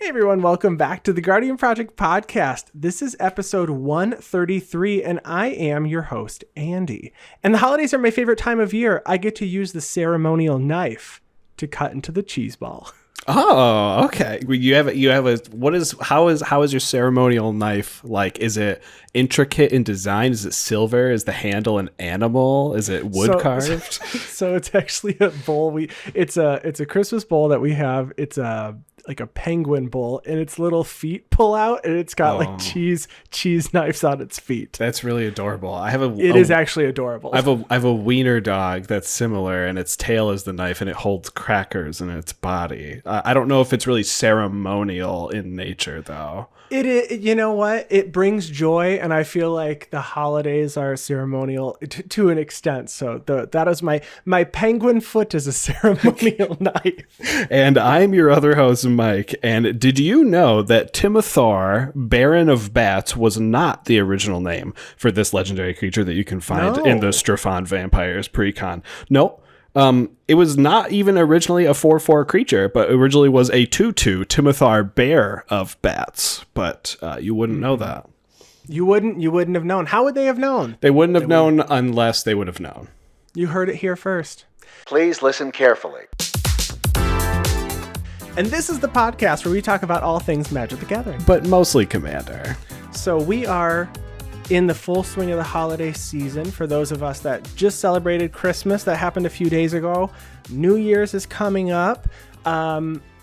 Hey everyone, welcome back to the Guardian Project podcast. This is episode 133 and I am your host, Andy. And the holidays are my favorite time of year. I get to use the ceremonial knife to cut into the cheese ball. Oh, okay. How is your ceremonial knife like? Is it intricate in design? Is it silver? Is the handle an animal? Is it wood carved? So it's actually a bowl. It's a Christmas bowl that we have. It's like a penguin bowl, and its little feet pull out, and it's got like cheese knives on its feet. That's really adorable. It is actually adorable. I have a wiener dog that's similar, and its tail is the knife, and it holds crackers in its body. I don't know if it's really ceremonial in nature, though. You know what? It brings joy, and I feel like the holidays are ceremonial to an extent. So that is my penguin foot is a ceremonial knife. And I'm your other host, Mike. And did you know that Timothar, Baron of Bats, was not the original name for this legendary creature that you can find in the Stefan Vampires pre-con? Nope. It was not even originally a 4/4 creature, but originally was a 2/2 Timothar Bear of Bats. But you wouldn't know that. You wouldn't have known. How would they have known? They wouldn't have known unless they would have known. You heard it here first. Please listen carefully. And this is the podcast where we talk about all things Magic the Gathering. But mostly Commander. So we are in the full swing of the holiday season. For those of us that just celebrated Christmas, that happened a few days ago. New Year's is coming up.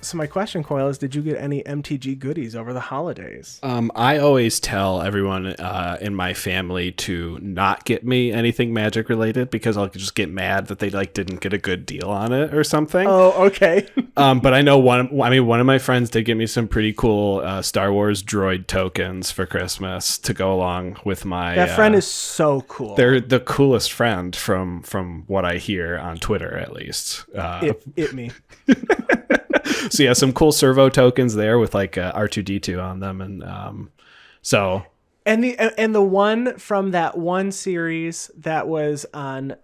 So my question, Coyle, is did you get any Mtg goodies over the holidays? I always tell everyone in my family to not get me anything Magic related because I'll just get mad that they didn't get a good deal on it or something. Oh, okay. But I know one of my friends did get me some pretty cool Star Wars Droid tokens for Christmas to go along with my. That friend is so cool. They're the coolest friend from what I hear on Twitter, at least. It me. So yeah, some cool servo tokens there with like R2D2 on them, and so. And the one from that one series that was on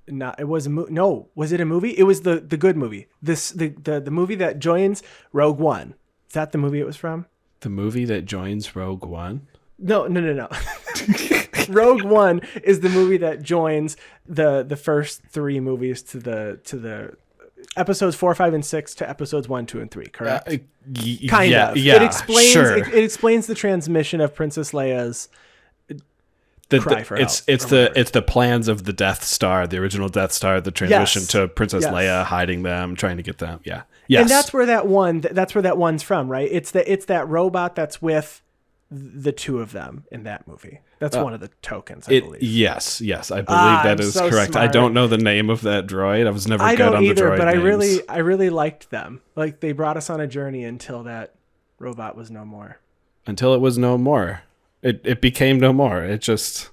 was it a movie? It was the good movie. The movie that joins Rogue One. Is that the movie it was from? The movie that joins Rogue One? No. Rogue One is the movie that joins the first three movies to the episodes 4, 5, and 6 to episodes 1, 2, and 3, correct? Kind of. Yeah, it explains the transmission of Princess Leia's cry for help. It's the plans of the Death Star, the original Death Star, the transition to Princess Leia, hiding them, trying to get them. Yeah. Yes. And that's where that one's from, right? It's that robot that's with the two of them in that movie. That's one of the tokens, I believe. Yes, I believe that is so correct. Smart. I don't know the name of that droid. I was never good on the droid but names. I really liked them. Like, they brought us on a journey until that robot was no more. Until it was no more. It became no more. It just...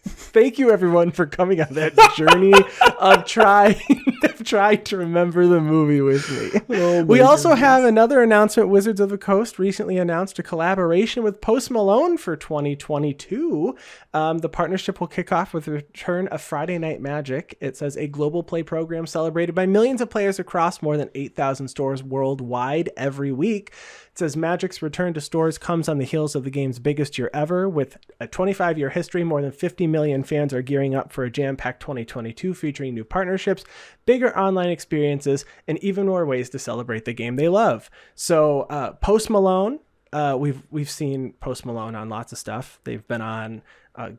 Thank you, everyone, for coming on that journey of trying to remember the movie with me. We also have another announcement. Wizards of the Coast recently announced a collaboration with Post Malone for 2022. The partnership will kick off with the return of Friday Night Magic. It says a global play program celebrated by millions of players across more than 8,000 stores worldwide every week. It says Magic's return to stores comes on the heels of the game's biggest year ever. With a 25-year history, more than 50 million fans are gearing up for a jam-packed 2022 featuring new partnerships, bigger online experiences, and even more ways to celebrate the game they love. So Post Malone, we've seen Post Malone on lots of stuff. They've been on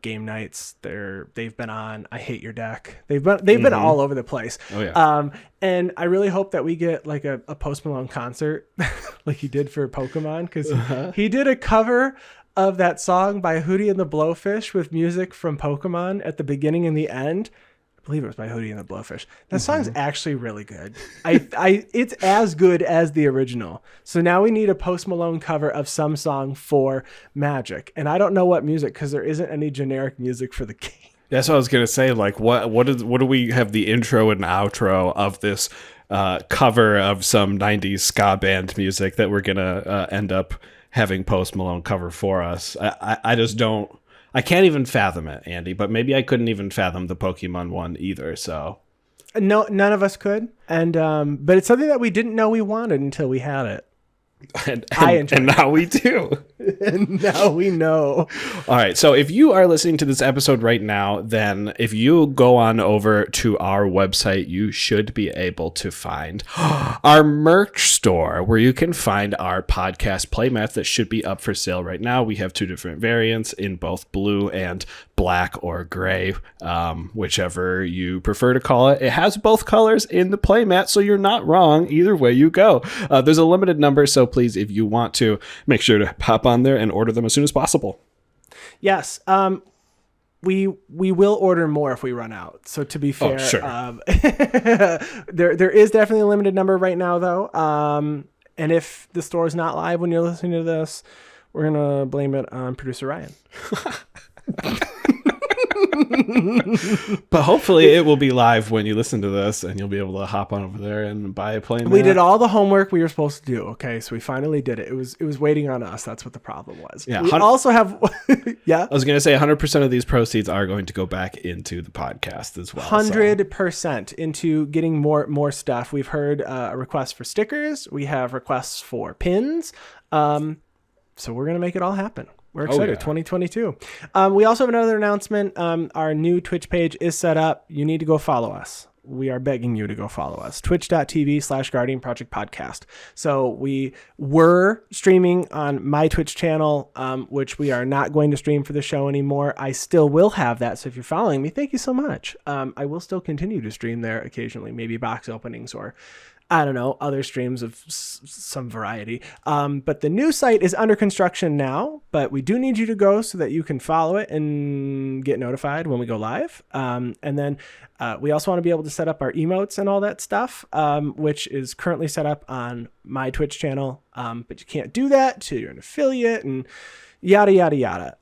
game nights. They've been on I Hate Your Deck. They've been all over the place. Oh yeah. And I really hope that we get like a Post Malone concert like he did for Pokemon, because he did a cover of that song by Hootie and the Blowfish with music from Pokemon at the beginning and the end. I believe it was by Hootie and the Blowfish. That song's actually really good. It's as good as the original. So now we need a Post Malone cover of some song for Magic. And I don't know what music, because there isn't any generic music for the game. That's what I was gonna say. Like, what do we have the intro and outro of this cover of some 90s ska band music that we're gonna end up having Post Malone cover for us? I just don't. I can't even fathom it, Andy. But maybe I couldn't even fathom the Pokemon one either. So no, none of us could. And but it's something that we didn't know we wanted until we had it. And now we do. And now we know. All right. So if you are listening to this episode right now, then if you go on over to our website, you should be able to find our merch store where you can find our podcast playmats that should be up for sale right now. We have 2 different variants in both blue and black or gray, whichever you prefer to call it. It has both colors in the playmat, so you're not wrong either way you go. There's a limited number, so please, if you want to, make sure to pop on there and order them as soon as possible. Yes. We will order more if we run out. So to be fair, sure. there is definitely a limited number right now, though. And if the store is not live when you're listening to this, we're gonna blame it on producer Ryan. But hopefully it will be live when you listen to this and you'll be able to hop on over there and buy a playmat. We did all the homework we were supposed to do. Okay, so we finally did it. It was waiting on us. That's what the problem was. Yeah, we also have yeah. I was going to say 100% of these proceeds are going to go back into the podcast as well. 100% into getting more stuff. We've heard a request for stickers. We have requests for pins. So we're going to make it all happen. We're excited. 2022. We also have another announcement. Our new Twitch page is set up. You need to go follow us. We are begging you to go follow us. Twitch.tv/Guardian Project Podcast. So we were streaming on my Twitch channel, which we are not going to stream for the show anymore. I still will have that. So if you're following me, thank you so much. I will still continue to stream there occasionally, maybe box openings or I don't know, other streams of some variety. But the new site is under construction now, but we do need you to go so that you can follow it and get notified when we go live. And then we also want to be able to set up our emotes and all that stuff, which is currently set up on my Twitch channel. But you can't do that till you're an affiliate and yada, yada, yada.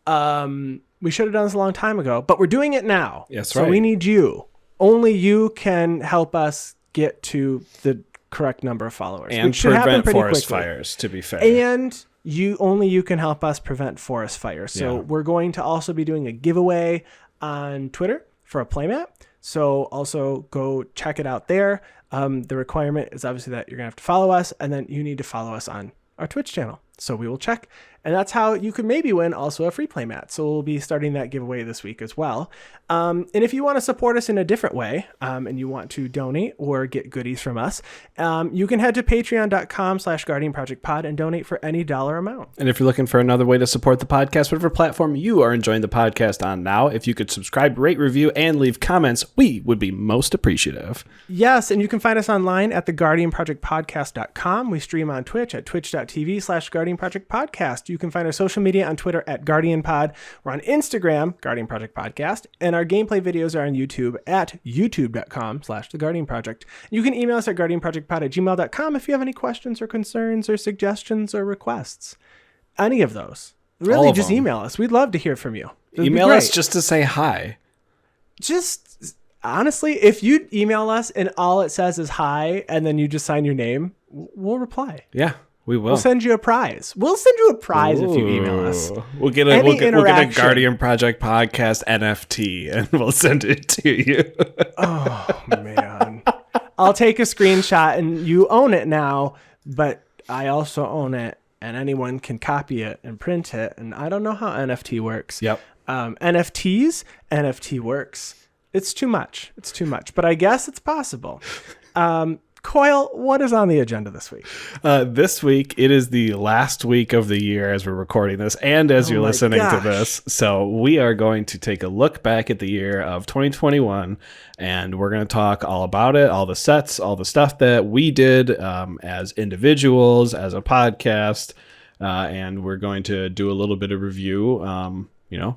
We should have done this a long time ago, but we're doing it now. Yes, so we need you. Only you can help us get to the correct number of followers and prevent forest fires, to be fair, and you can help us prevent forest fires. So we're going to also be doing a giveaway on Twitter for a playmat, so also go check it out there. The requirement is obviously that you're gonna have to follow us, and then you need to follow us on our Twitch channel, so we will check. And that's how you could maybe win also a free playmat. So we'll be starting that giveaway this week as well. And if you want to support us in a different way, and you want to donate or get goodies from us, you can head to patreon.com/guardianprojectpod and donate for any dollar amount. And if you're looking for another way to support the podcast, whatever platform you are enjoying the podcast on now, if you could subscribe, rate, review, and leave comments, we would be most appreciative. Yes, and you can find us online at theguardianprojectpodcast.com. We stream on Twitch at twitch.tv/guardianprojectpodcast. You can find our social media on Twitter at GuardianPod. We're on Instagram, Guardian Project Podcast, and our gameplay videos are on YouTube at youtube.com/theguardianproject. You can email us at guardianprojectpod@gmail.com if you have any questions or concerns or suggestions or requests. Any of those. Really, just email us. We'd love to hear from you. Email us just to say hi. Just honestly, if you email us and all it says is hi, and then you just sign your name, we'll reply. Yeah. We will. We'll send you a prize. If you email us. We'll get a Guardian Project Podcast NFT and we'll send it to you. Oh, man. I'll take a screenshot and you own it now, but I also own it and anyone can copy it and print it. And I don't know how NFT works. Yep. NFT works. It's too much. But I guess it's possible. Coyle, what is on the agenda this week? This week, it is the last week of the year as we're recording this and as you're listening to this. So we are going to take a look back at the year of 2021, and we're going to talk all about it, all the sets, all the stuff that we did as individuals, as a podcast, and we're going to do a little bit of review,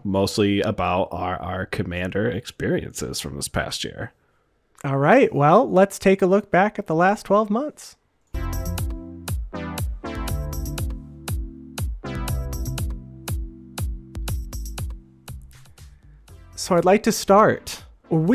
mostly about our Commander experiences from this past year. All right, well, let's take a look back at the last 12 months. So we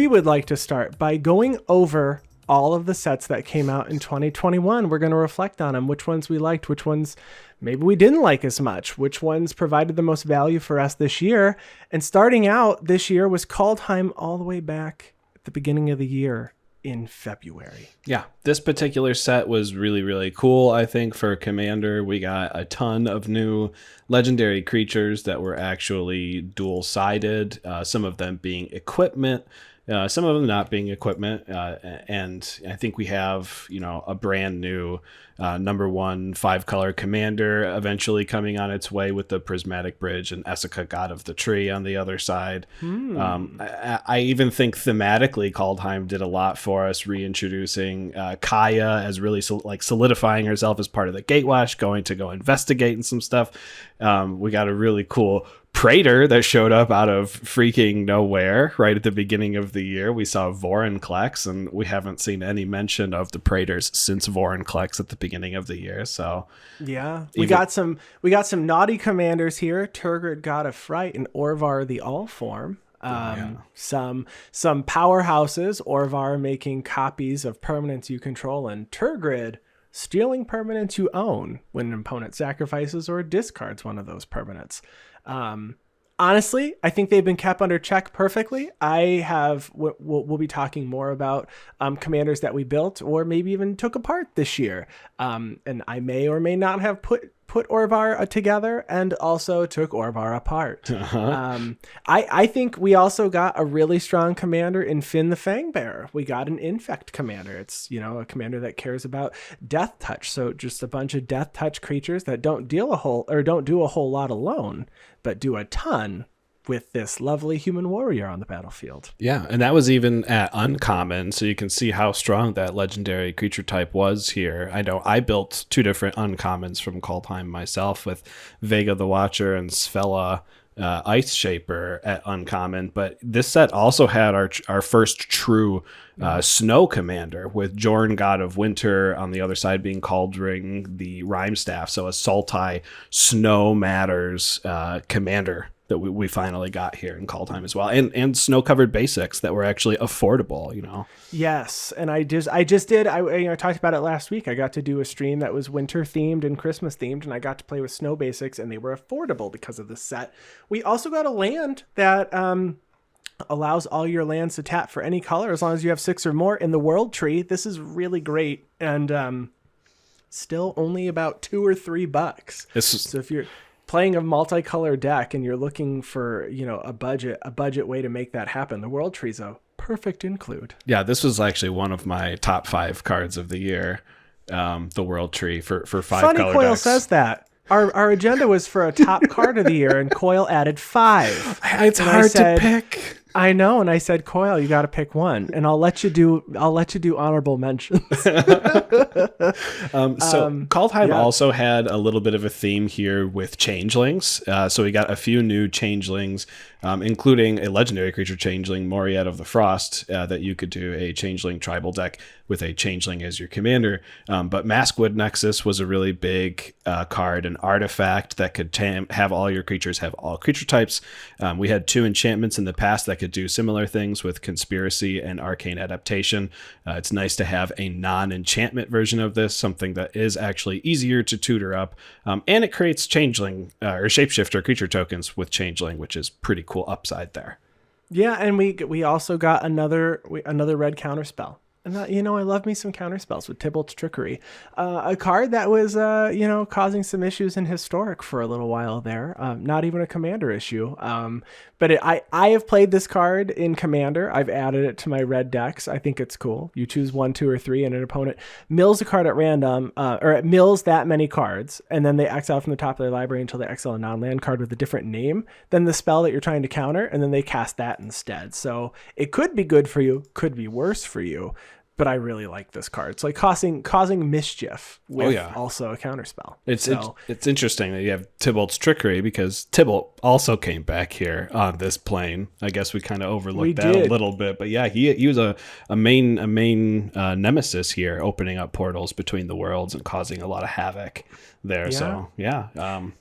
would like to start by going over all of the sets that came out in 2021. We're going to reflect on them, which ones we liked, which ones maybe we didn't like as much, which ones provided the most value for us this year. And starting out this year was Kaldheim all the way back the beginning of the year in February. Yeah, this particular set was really, really cool, I think, for Commander. We got a ton of new legendary creatures that were actually dual-sided, some of them being equipment, some of them not being equipment. And I think we have, a brand new number 1 5-color commander eventually coming on its way with the Prismatic Bridge and Essica, God of the Tree, on the other side. I even think thematically Kaldheim did a lot for us, reintroducing Kaya as really solidifying herself as part of the Gatewatch, going to go investigate and some stuff. We got a really cool Praetor that showed up out of freaking nowhere right at the beginning of the year. We saw Vorinclex, and we haven't seen any mention of the Praetors since Vorinclex at the beginning of the year. So yeah, we got some naughty commanders here: Turgid, God of Fright, and Orvar the All-Form. Some powerhouses: Orvar making copies of permanents you control, and Turgid stealing permanents you own when an opponent sacrifices or discards one of those permanents. Honestly, I think they've been kept under check perfectly. We'll be talking more about commanders that we built or maybe even took apart this year. And I may or may not have put Orvar together and also took Orvar apart. I think we also got a really strong commander in Finn the Fangbearer. We got an Infect commander. It's, a commander that cares about Death Touch. So just a bunch of Death Touch creatures that don't do a whole lot alone, but do a ton with this lovely human warrior on the battlefield. Yeah, and that was even at uncommon, so you can see how strong that legendary creature type was here. I know I built 2 different uncommons from Kaldheim myself with Vega the Watcher and Svella Ice Shaper at uncommon, but this set also had our first true snow commander, with Jorn, God of Winter, on the other side being Cauldring the Rhyme Staff, so a Sultai Snow Matters commander that we finally got here in Kaldheim as well, and snow-covered basics that were actually affordable, Yes, and I just did. I talked about it last week. I got to do a stream that was winter themed and Christmas themed, and I got to play with snow basics, and they were affordable because of this set. We also got a land that allows all your lands to tap for any color as long as you have 6 or more in the World Tree. This is really great, and still only about $2 or $3. So if you're playing a multicolor deck and you're looking for, a budget way to make that happen, the World Tree's a perfect include. Yeah, this was actually one of my top 5 cards of the year, the World Tree for 5 Funny color Coyle decks. says that. Our agenda was for a top card of the year, and Coyle added 5. It's hard to pick. I know, and I said, Coyle, you got to pick one, and I'll let you do honorable mentions. Kaldheim also had a little bit of a theme here with changelings. So we got a few new changelings, including a legendary creature changeling, Moriette of the Frost, that you could do a changeling tribal deck with a changeling as your commander. But Maskwood Nexus was a really big card, an artifact that could have all your creatures have all creature types. We had 2 enchantments in the past that could do similar things with Conspiracy and Arcane Adaptation. It's nice to have a non-enchantment version of this, something that is actually easier to tutor up. And it creates changeling or shapeshifter creature tokens with changeling, which is pretty cool upside there. Yeah, and we also got another red counterspell. And I love me some counterspells with Tybalt's Trickery, a card that was causing some issues in Historic for a little while there. Not even a Commander issue, but I have played this card in Commander. I've added it to my red decks. I think it's cool. You choose 1, 2, or 3, and an opponent mills a card at random, or it mills that many cards, and then they exile from the top of their library until they exile a non-land card with a different name than the spell that you're trying to counter, and then they cast that instead. So it could be good for you, could be worse for you. But I really like this card. It's like causing mischief with also a counterspell. It's interesting that you have Tybalt's Trickery, because Tybalt also came back here on this plane. I guess we kind of overlooked that a little bit, but yeah, he was a main nemesis here, opening up portals between the worlds and causing a lot of havoc there. Yeah. So yeah.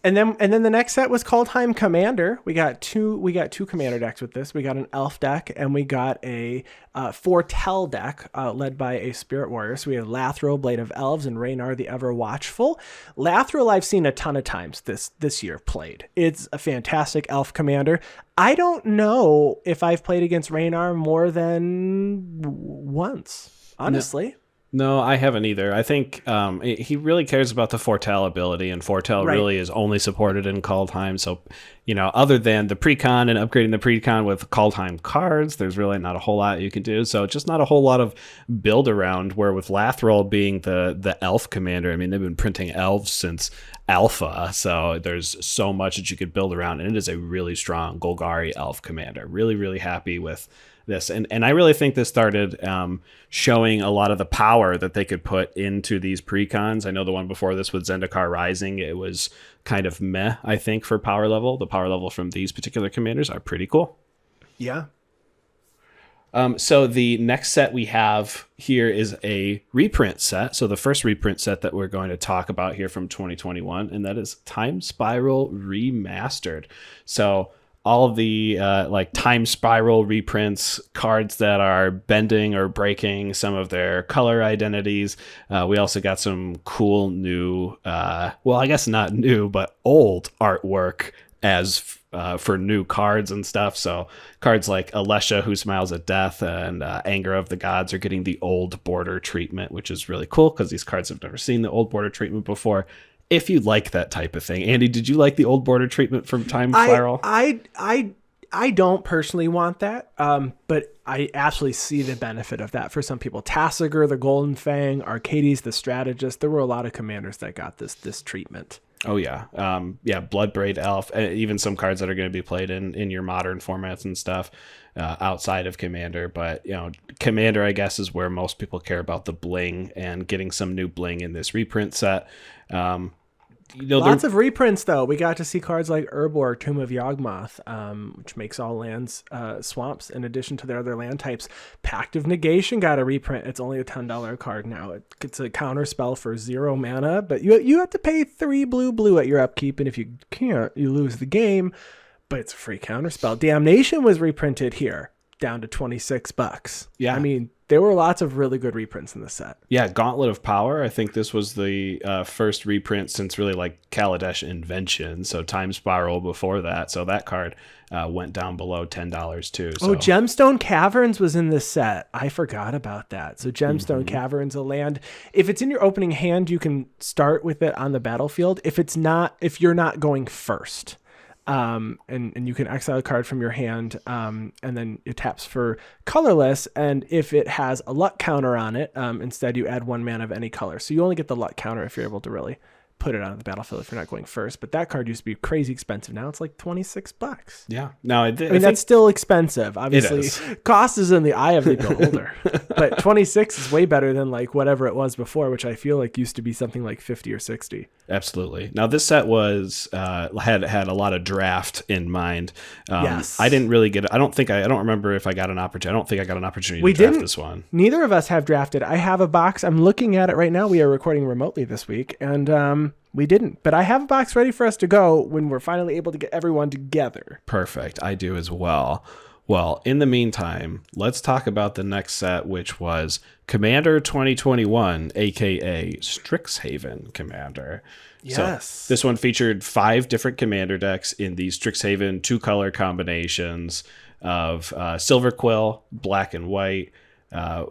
And then the next set was Kaldheim Commander. We got two commander decks with this. We got an elf deck and we got a Foretell deck led by a Spirit Warrior. So we have Lathril, Blade of Elves, and Raynar the Ever Watchful. Lathril I've seen a ton of times this year played. It's a fantastic elf commander. I don't know if I've played against Raynar more than once. honestly. No, I haven't either. I think he really cares about the foretell ability, and foretell really is only supported in Kaldheim. So, other than the precon and upgrading the precon with Kaldheim cards, there's really not a whole lot you can do. So just not a whole lot of build around, where with Lathril being the elf commander, I mean, they've been printing elves since alpha, so there's so much that you could build around, and it is a really strong Golgari elf commander. Really, really happy with this, and I really think this started showing a lot of the power that they could put into these precons. I know the one before this with Zendikar Rising, it was kind of meh, I think, for power level. The power level from these particular commanders are pretty cool. Yeah. So the next set we have here is a reprint set. So the first reprint set that we're going to talk about here from 2021, and that is Time Spiral Remastered. So all of the Time Spiral reprints, cards that are bending or breaking some of their color identities. We also got some cool new, well, I guess not new, but old artwork as for new cards and stuff. So cards like Alesha, Who Smiles at Death, and Anger of the Gods are getting the old border treatment, which is really cool because these cards have never seen the old border treatment before. If you like that type of thing. Andy, did you like the old border treatment from Time Spiral? I don't personally want that, but I absolutely see the benefit of that for some people. Tassiger, the Golden Fang, Arcades, the Strategist. There were a lot of commanders that got this treatment. Oh, yeah. Bloodbraid Elf, even some cards that are going to be played in your modern formats and stuff outside of Commander. But, Commander, I guess, is where most people care about the bling, and getting some new bling in this reprint set. Lots of reprints, though. We got to see cards like Urborg, Tomb of Yawgmoth, which makes all lands swamps in addition to their other land types. Pact of Negation got a reprint. It's only a $10 card now. It's a counter spell for 0 mana, but you have to pay 3 blue at your upkeep, and if you can't, you lose the game. But it's a free counter spell. Damnation was reprinted here, down to $26. Yeah. I mean, there were lots of really good reprints in the set. Yeah, Gauntlet of Power. I think this was the first reprint since really Kaladesh Invention. So Time Spiral before that. So that card went down below $10 too. So. Oh, Gemstone Caverns was in this set. I forgot about that. So Gemstone Caverns, a land. If it's in your opening hand, you can start with it on the battlefield. If you're not going first. And you can exile a card from your hand, and then it taps for colorless, and if it has a luck counter on it, instead you add 1 mana of any color. So you only get the luck counter if you're able to really put it on the battlefield if you're not going first. But that card used to be crazy expensive. Now it's like $26. Yeah. No, I mean, that's still expensive. Obviously, cost is in the eye of the beholder. But 26 is way better than whatever it was before, which I feel like used to be something like 50 or 60. Absolutely. Now this set was had a lot of draft in mind. Yes. I didn't really get it. I don't remember if I got an opportunity. I don't think I got an opportunity to draft this one. Neither of us have drafted. I have a box. I'm looking at it right now. We are recording remotely this week, and we didn't. But I have a box ready for us to go when we're finally able to get everyone together. Perfect. I do as well. Well, in the meantime, let's talk about the next set, which was Commander 2021, aka Strixhaven Commander. Yes. So this one featured 5 different Commander decks in the Strixhaven 2-color combinations of Silver Quill, black and white.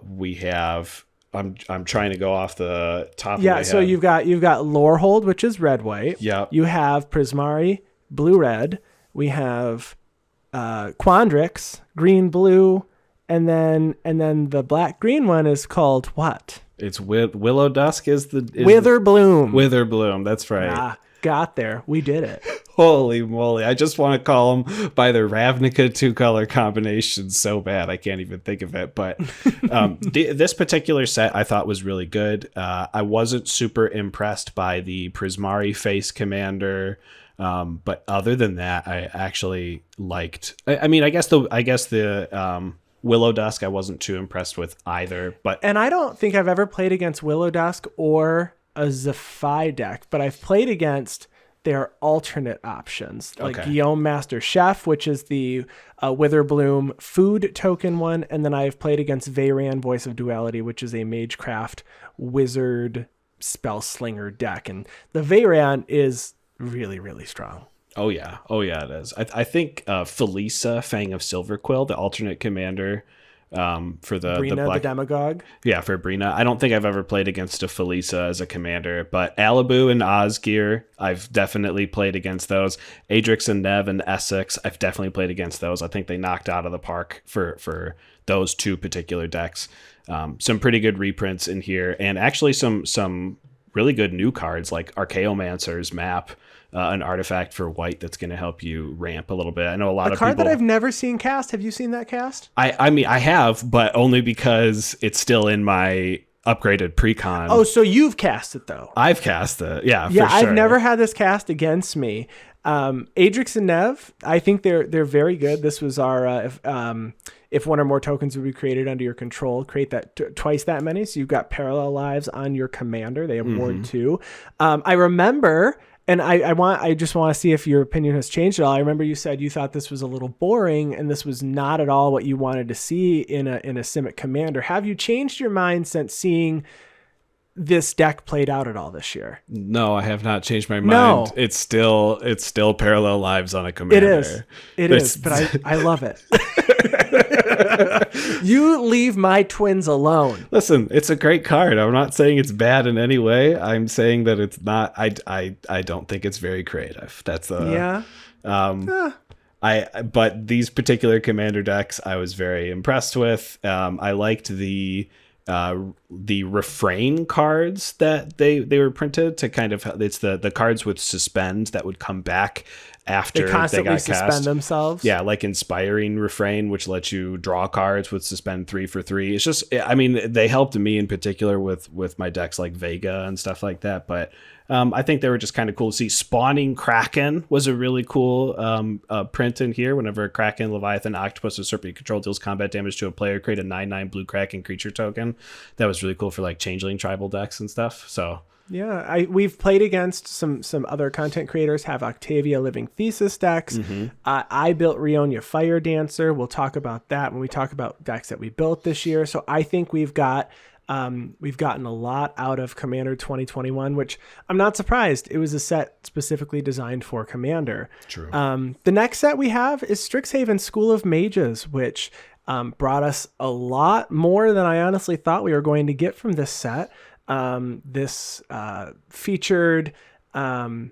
We have. I'm trying to go off the top. Yeah. So you've got Lorehold, which is red white. Yeah. You have Prismari, blue red. We have Quandrix, green blue, and then the black green one is called what? It's Willow Dusk is Witherbloom. Witherbloom, that's right. Ah, got there. We did it. Holy moly. I just want to call them by their Ravnica 2-color combination so bad. I can't even think of it. But this particular set I thought was really good. I wasn't super impressed by the Prismari face commander. But other than that, I actually liked. I mean, I guess the Willow Dusk I wasn't too impressed with either. And I don't think I've ever played against Willow Dusk or a Zephi deck, but I've played against their alternate options, like Guillaume Master Chef, which is the Witherbloom food token one, and then I've played against Veyran Voice of Duality, which is a Magecraft wizard spell slinger deck, and the Veyran is really, really strong. Oh yeah, it is. I think Felisa, Fang of Silverquill, the alternate commander For the Brina, black the demagogue. Yeah, for Brina. I don't think I've ever played against a Felisa as a commander, but Alibu and Osgear, I've definitely played against those. Adrix and Nev and Essex, I've definitely played against those. I think they knocked out of the park for those two particular decks. Some pretty good reprints in here, and actually some really good new cards like Archaeomancer's Map, an artifact for white that's going to help you ramp a little bit. I know a lot of people... A card that I've never seen cast. Have you seen that cast? I mean, I have, but only because it's still in my upgraded precon. Oh, so you've cast it, though. I've cast it, yeah, Yeah, for sure. I've never had this cast against me. Adrix and Nev, I think they're very good. This was our... if one or more tokens would be created under your control, create that twice that many. So you've got parallel lives on your commander. They have ward 2. I remember... And I just want to see if your opinion has changed at all. I remember you said you thought this was a little boring and this was not at all what you wanted to see in a Simic commander. Have you changed your mind since seeing this deck played out at all this year? No, I have not changed my mind. No. It's still parallel lives on a commander. It is, but I love it. You leave my twins alone. Listen, it's a great card. I'm not saying it's bad in any way. I'm saying that it's not. I don't think it's very creative. That's But these particular commander decks, I was very impressed with. I liked the refrain cards that they were printed to kind of, it's the cards with suspend that would come back after they constantly got suspend cast. themselves. Yeah, like Inspiring Refrain, which lets you draw cards with suspend 3 for 3. It's just, I mean, they helped me in particular with my decks like Vega and stuff like that, but I think they were just kind of cool to see. Spawning Kraken was a really cool print in here. Whenever a Kraken, Leviathan, Octopus, or Serpent you control deals combat damage to a player, create a 9/9 blue Kraken creature token. That was really cool for like Changeling tribal decks and stuff. So yeah, we've played against some other content creators have Octavia Living Thesis decks. I built Rionia Fire Dancer. We'll talk about that when we talk about decks that we built this year. So I think we've gotten a lot out of Commander 2021, which I'm not surprised. It was a set specifically designed for Commander. True. The next set we have is Strixhaven School of Mages, which brought us a lot more than I honestly thought we were going to get from this set. This featured 5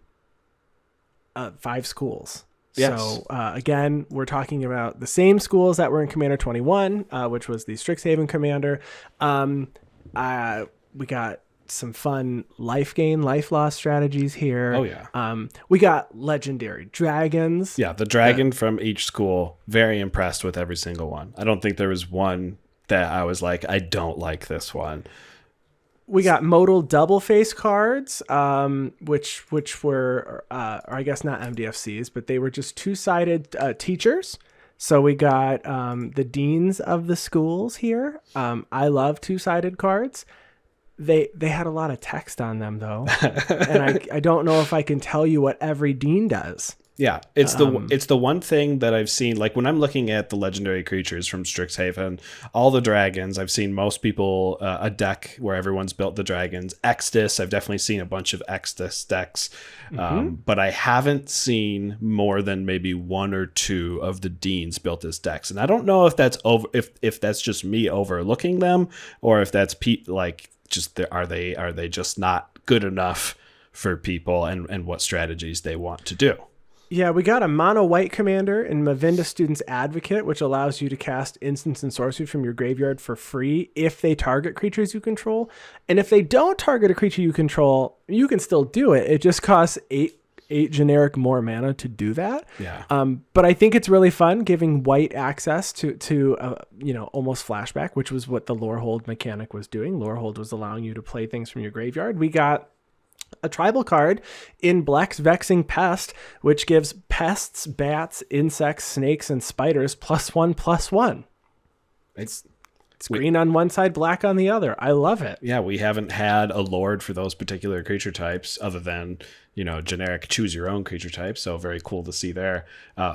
schools. Yes. So again, we're talking about the same schools that were in Commander 21, which was the Strixhaven Commander. We got some fun life gain, life loss strategies here. Oh yeah. We got legendary dragons. Yeah, the dragon from each school. Very impressed with every single one. I don't think there was one that I was like, I don't like this one. We got modal double face cards, which were, or I guess not MDFCs, but they were just 2-sided teachers. So we got the deans of the schools here. I love 2-sided cards. They had a lot of text on them though, and I don't know if I can tell you what every dean does. Yeah, it's the one thing that I've seen, like when I'm looking at the legendary creatures from Strixhaven, all the dragons, I've seen most people, a deck where everyone's built the dragons. Extus, I've definitely seen a bunch of Extus decks, but I haven't seen more than maybe 1 or 2 of the deans built as decks. And I don't know if that's if that's just me overlooking them, or if that's are they just not good enough for people and what strategies they want to do. Yeah, we got a mono white commander in Mavinda Student's Advocate, which allows you to cast instants and sorcery from your graveyard for free if they target creatures you control. And if they don't target a creature you control, you can still do it. It just costs 8 generic more mana to do that. Yeah. But I think it's really fun giving white access to almost flashback, which was what the Lorehold mechanic was doing. Lorehold was allowing you to play things from your graveyard. We got a tribal card in Black's Vexing Pest, which gives pests, bats, insects, snakes, and spiders +1/+1. It's green on one side, black on the other. I love it. Yeah, we haven't had a lord for those particular creature types other than, generic choose your own creature types. So very cool to see there.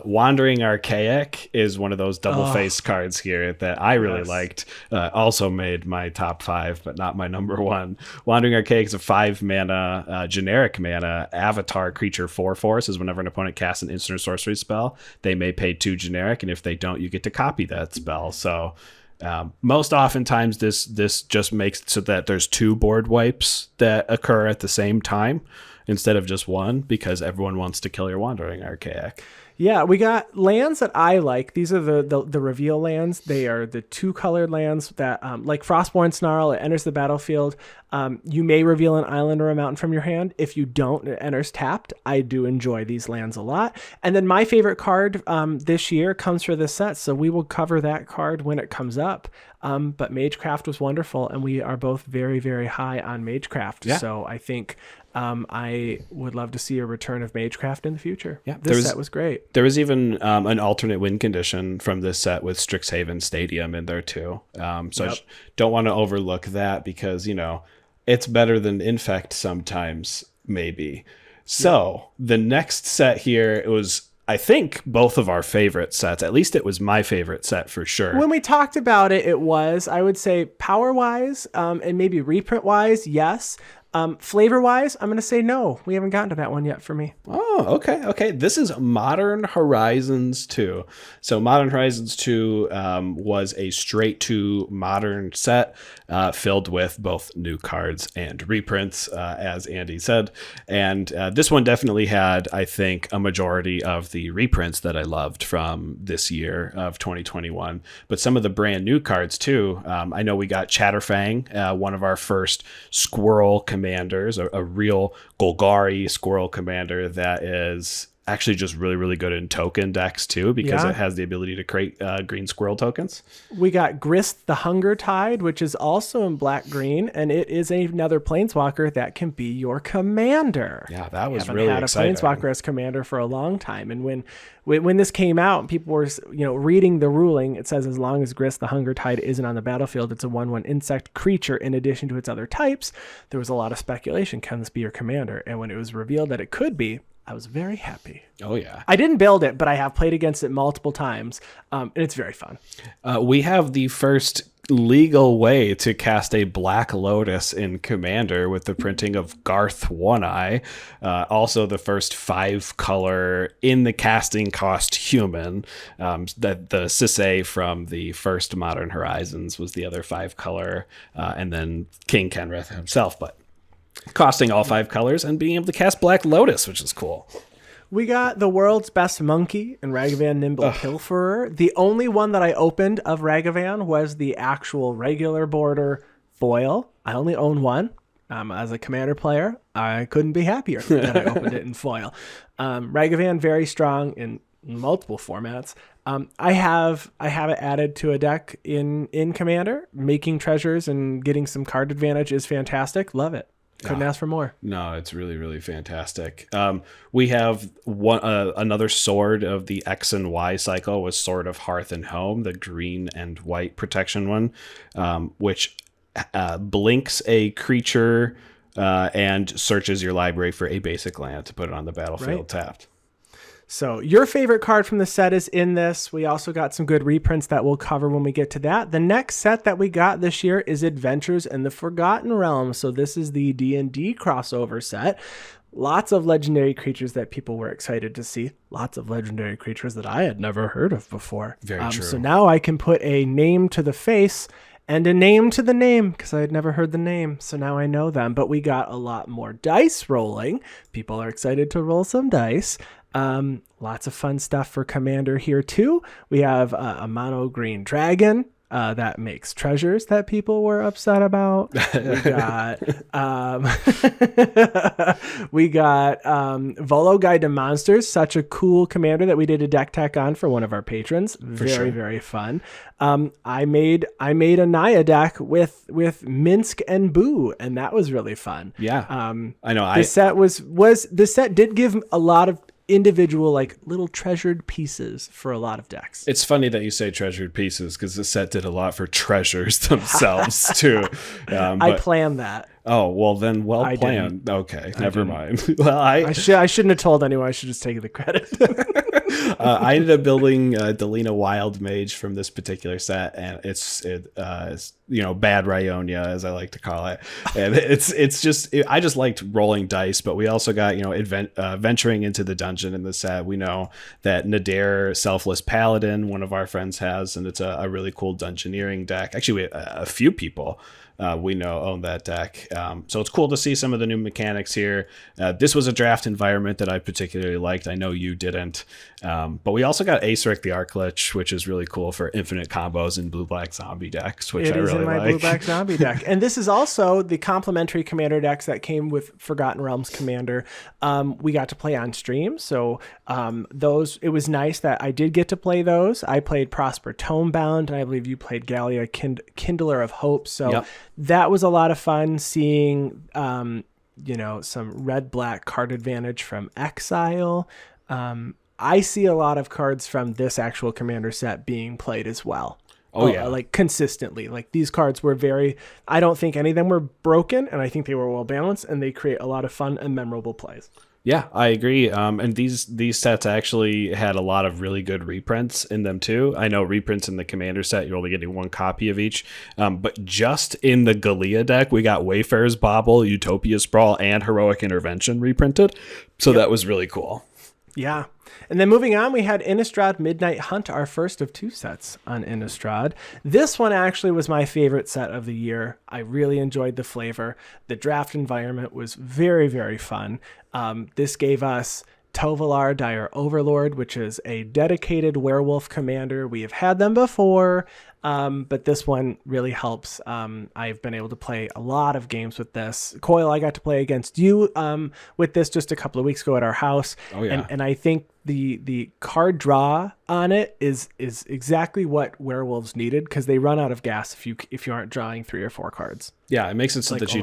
Wandering Archaic is one of those double face cards here that I really liked. Also made my top 5, but not my number 1. Wandering Archaic is a 5 mana, generic mana avatar creature 4/4. Says whenever an opponent casts an instant or sorcery spell, they may pay 2 generic. And if they don't, you get to copy that spell. So Most oftentimes, this just makes it so that there's 2 board wipes that occur at the same time instead of just one, because everyone wants to kill your Wandering Archaic. Yeah, we got lands that I like. These are the reveal lands. They are the 2-colored lands that, like Frostborn Snarl, it enters the battlefield. You may reveal an island or a mountain from your hand. If you don't, it enters tapped. I do enjoy these lands a lot. And then my favorite card this year comes for this set, so we will cover that card when it comes up. But Magecraft was wonderful, and we are both very, very high on Magecraft. Yeah. So I think I would love to see a return of Magecraft in the future. Yeah, this set was great. There was even an alternate win condition from this set with Strixhaven Stadium in there too. So I don't want to overlook that, because, it's better than Infect sometimes, maybe. So the next set here, it was, I think, both of our favorite sets. At least it was my favorite set for sure. When we talked about it, it was, I would say, power-wise and maybe reprint-wise, yes. Flavor-wise, I'm going to say no. We haven't gotten to that one yet for me. Oh, okay. This is Modern Horizons 2. So Modern Horizons 2 was a straight to modern set filled with both new cards and reprints, as Andy said. And this one definitely had, I think, a majority of the reprints that I loved from this year of 2021. But some of the brand new cards, too. I know we got Chatterfang, one of our first squirrel commanders, a real Golgari squirrel commander that is actually just really, really good in token decks too, because it has the ability to create green squirrel tokens. We got Grist the Hunger Tide, which is also in black-green, and it is another planeswalker that can be your commander. Yeah, that was really exciting. I haven't had a planeswalker as commander for a long time, and when this came out and people were reading the ruling, it says as long as Grist the Hunger Tide isn't on the battlefield, it's a 1/1 insect creature in addition to its other types. There was a lot of speculation, can this be your commander? And when it was revealed that it could be, I was very happy. Oh, yeah. I didn't build it, but I have played against it multiple times, and it's very fun. We have the first legal way to cast a Black Lotus in Commander with the printing of Garth One-Eye. Also the first 5-color in the casting cost human. The Sisay from the first Modern Horizons was the other 5-color, and then King Kenrith himself, but costing all 5 colors and being able to cast Black Lotus, which is cool. We got the world's best monkey and Ragavan Nimble Pilferer. The only one that I opened of Ragavan was the actual regular border foil. I only own one. As a commander player, I couldn't be happier that I opened it in foil. Ragavan, very strong in multiple formats. I have it added to a deck in Commander. Making treasures and getting some card advantage is fantastic. Love it. Couldn't ask for more. No, it's really, really fantastic. We have another sword of the X and Y cycle was Sword of Hearth and Home, the green and white protection one, which blinks a creature and searches your library for a basic land to put it on the battlefield tapped. So your favorite card from the set is in this. We also got some good reprints that we'll cover when we get to that. The next set that we got this year is Adventures in the Forgotten Realms. So this is the D&D crossover set. Lots of legendary creatures that people were excited to see. Lots of legendary creatures that I had never heard of before. Very true. So now I can put a name to the face and a name to the name, because I had never heard the name, so now I know them. But we got a lot more dice rolling. People are excited to roll some dice. Lots of fun stuff for Commander here too. We have a mono green dragon that makes treasures that people were upset about. We got Volo Guide to Monsters, such a cool commander that we did a deck tech on for one of our patrons. Very fun. I made a Naya deck with Minsk and Boo, and that was really fun. Yeah. I know. The set did give a lot of individual, like, little treasured pieces for a lot of decks. It's funny that you say treasured pieces, because the set did a lot for treasures themselves too. I planned that. Oh, well then, I planned. Okay, never mind. Well, I shouldn't have told anyone. I should just take the credit. I ended up building Delina Wild Mage from this particular set, and it's bad Ryonia, as I like to call it. And I just liked rolling dice, but we also got venturing into the dungeon in the set. We know that Nadir Selfless Paladin, one of our friends, has, and it's a really cool dungeoneering deck. Actually, a few people we know own that deck. So it's cool to see some of the new mechanics here. This was a draft environment that I particularly liked. I know you didn't. But we also got Acerich the Archlich, which is really cool for infinite combos in blue-black zombie decks, which I really like. It is in my blue-black zombie deck. And this is also the complementary commander decks that came with Forgotten Realms Commander. We got to play on stream. So it was nice that I did get to play those. I played Prosper Tomebound, and I believe you played Gallia Kindler of Hope. So that was a lot of fun seeing, some red-black card advantage from Exile. I see a lot of cards from this actual commander set being played as well. Like consistently. Like these cards were I don't think any of them were broken, and I think they were well balanced, and they create a lot of fun and memorable plays. Yeah, I agree. And these sets actually had a lot of really good reprints in them too. I know reprints in the commander set, you're only getting one copy of each. But just in the Gallia deck, we got Wayfarer's Bauble, Utopia Sprawl, and Heroic Intervention reprinted. So that was really cool. Yeah. And then moving on, we had Innistrad Midnight Hunt, our first of two sets on Innistrad. This one actually was my favorite set of the year. I really enjoyed the flavor. The draft environment was very, very fun. This gave us Tovalar Dire Overlord, which is a dedicated werewolf commander. We have had them before, but this one really helps. I've been able to play a lot of games with this. Coyle, I got to play against you with this just a couple of weeks ago at our house. Oh, yeah. And I think the card draw on it is exactly what werewolves needed, because they run out of gas if you aren't drawing 3 or 4 cards. Yeah, it makes it so like that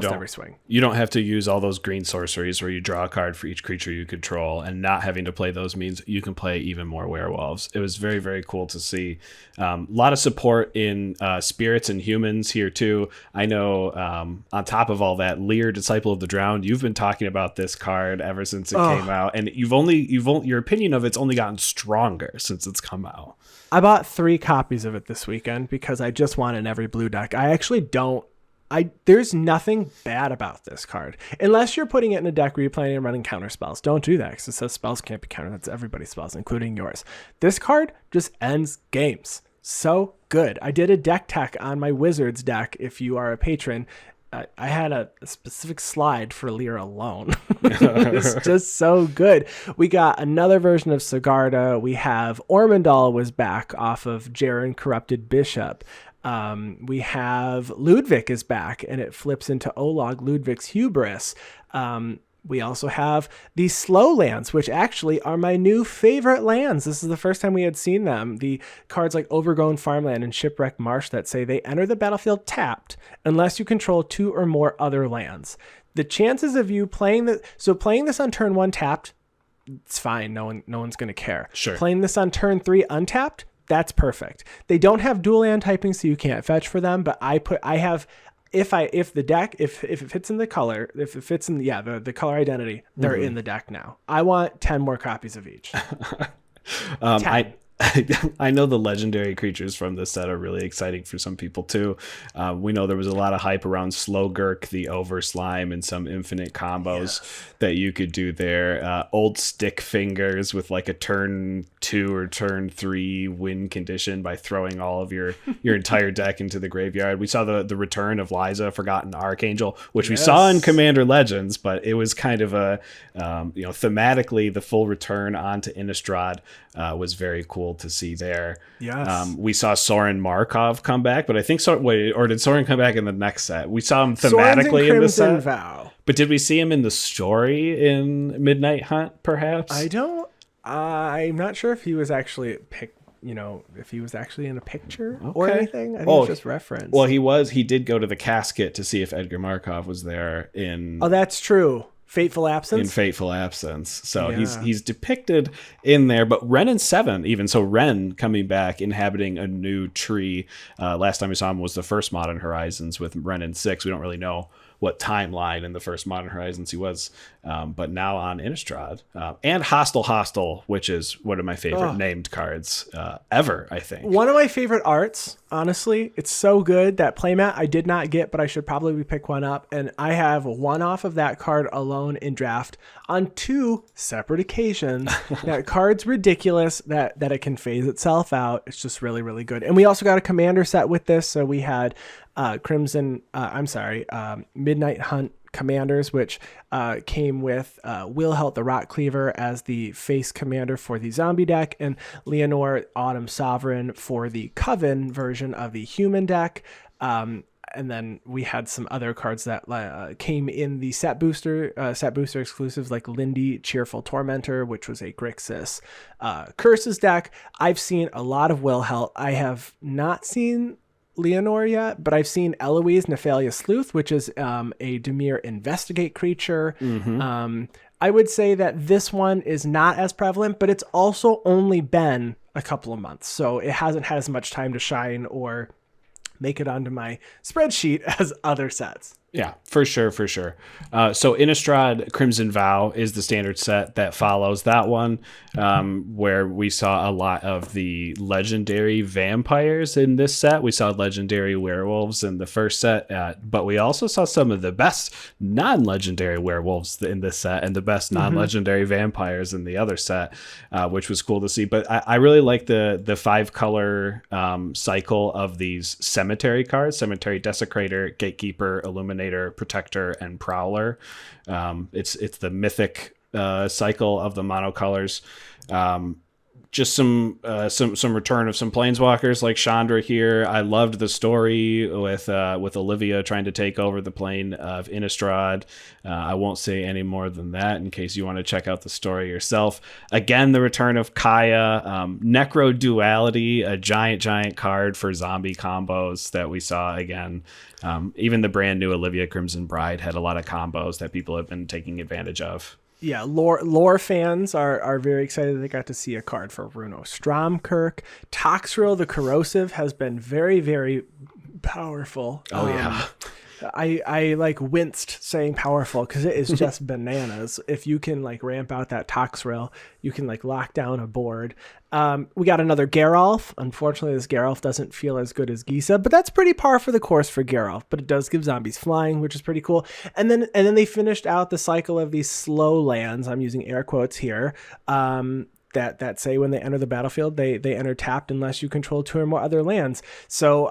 you don't have to use all those green sorceries where you draw a card for each creature you control, and not having to play those means you can play even more werewolves. It was very, very cool to see. A lot of support in spirits and humans here too. I know on top of all that, Lear, Disciple of the Drowned, you've been talking about this card ever since it came out, and your opinion of it's only gotten stronger since it's come out. I bought 3 copies of it this weekend because I just want it in every blue deck. I actually don't. There's nothing bad about this card. Unless you're putting it in a deck where you're planning on running counter spells. Don't do that, because it says spells can't be countered. That's everybody's spells, including yours. This card just ends games. So good. I did a deck tech on my Wizards deck. If you are a patron, I had a specific slide for Lear alone. It's just so good. We got another version of Sigarda. We have Ormondal was back off of Jaren Corrupted Bishop. We have Ludwig is back, and it flips into Olog, Ludwig's Hubris. We also have the slow lands, which actually are my new favorite lands. This is the first time we had seen them. The cards like Overgrown Farmland and Shipwreck Marsh that say they enter the battlefield tapped unless you control 2 or more other lands. The chances of you playing this on turn 1 tapped, it's fine. No one's going to care. Sure. Playing this on turn 3 untapped, that's perfect. They don't have dual land typing, so you can't fetch for them, but if it fits in the color, if it fits in the color identity, they're in the deck now. I want 10 more copies of each. I know the legendary creatures from this set are really exciting for some people too. We know there was a lot of hype around Slowgurk, the Over Slime, and some infinite combos that you could do there. Old Stick Fingers with like a turn 2 or turn 3 win condition by throwing all of your entire deck into the graveyard. We saw the return of Liza, Forgotten Archangel, which we saw in Commander Legends, but it was kind of a thematically the full return onto Innistrad was very cool to see there. Yes. We saw Soren Markov come back, but I think did Soren come back in the next set? We saw him thematically in the set. Vow. But did we see him in the story in Midnight Hunt, perhaps? I'm not sure if he was actually if he was actually in a picture or anything. I think it's just reference. Well, he did go to the casket to see if Edgar Markov was there in... Oh, that's true. Fateful Absence? In Fateful Absence. So he's depicted in there, but Ren and 7 even. So Ren coming back, inhabiting a new tree. Last time we saw him was the first Modern Horizons with Ren and 6. We don't really know what timeline in the first Modern Horizons he was. But now on Innistrad, and Hostile, which is one of my favorite named cards ever, I think. One of my favorite arts, honestly. It's so good. That playmat I did not get, but I should probably pick one up. And I have one off of that card alone in draft on 2 separate occasions. That card's ridiculous that it can phase itself out. It's just really, really good. And we also got a commander set with this. So we had Midnight Hunt commanders, which came with Wilhelt the Rock Cleaver as the face commander for the zombie deck, and Leonore Autumn Sovereign for the Coven version of the human deck. And then we had some other cards that came in the set booster exclusives, like Lindy Cheerful Tormentor, which was a Grixis Curses deck. I've seen a lot of Wilhelt. I have not seen Leonore yet, but I've seen Eloise Nephalia Sleuth, which is a Dimir Investigate creature. I would say that this one is not as prevalent, but it's also only been a couple of months, so it hasn't had as much time to shine or make it onto my spreadsheet as other sets. Yeah, for sure. So Innistrad Crimson Vow is the standard set that follows that one, where we saw a lot of the legendary vampires in this set. We saw legendary werewolves in the first set, but we also saw some of the best non-legendary werewolves in this set and the best non-legendary vampires in the other set, which was cool to see. But I really like the 5-color cycle of these cemetery cards: Cemetery Desecrator, Gatekeeper, Illuminator, Protector, and Prowler. It's the mythic cycle of the monocolors. Just some return of some planeswalkers like Chandra here. I loved the story with Olivia trying to take over the plane of Innistrad. I won't say any more than that in case you want to check out the story yourself. Again, the return of Kaya, Necro Duality, a giant card for zombie combos that we saw again. Even the brand new Olivia Crimson Bride had a lot of combos that people have been taking advantage of. Yeah, lore fans are very excited they got to see a card for Bruno Stromkirk. Toxrill the Corrosive has been very, very powerful. Oh, yeah. I like winced saying powerful because it is just bananas. If you can like ramp out that Toxrill, you can like lock down a board. We got another Geralf. Unfortunately, this Geralf doesn't feel as good as Gisa, but that's pretty par for the course for Geralf. But it does give zombies flying, which is pretty cool. And then they finished out the cycle of these slow lands. I'm using air quotes here. That say when they enter the battlefield, they enter tapped unless you control 2 or more other lands. So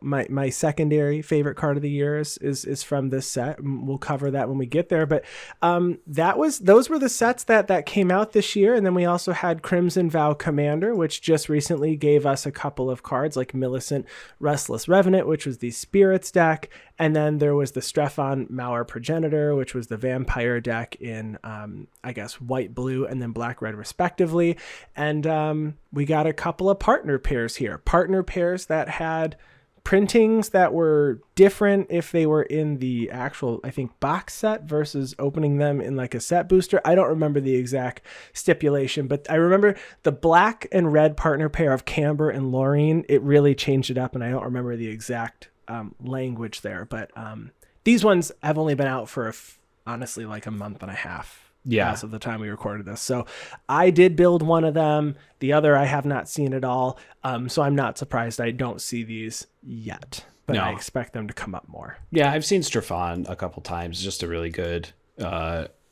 my secondary favorite card of the year is from this set. We'll cover that when we get there. But those were the sets that came out this year. And then we also had Crimson Vow Commander, which just recently gave us a couple of cards like Millicent Restless Revenant, which was the Spirits deck. And then there was the Strefon Mauer Progenitor, which was the vampire deck in, white, blue, and then black, red, respectively. And we got a couple of partner pairs here. Partner pairs that had printings that were different if they were in the actual, I think, box set versus opening them in like a set booster. I don't remember the exact stipulation, but I remember the black and red partner pair of Camber and Laureen. It really changed it up, and I don't remember the exact language there, but these ones have only been out for honestly like a month and a half as of the time we recorded this. So I did build one of them. The other I have not seen at all, so I'm not surprised I don't see these yet, but I expect them to come up more. I've seen Strefon a couple times. Just a really good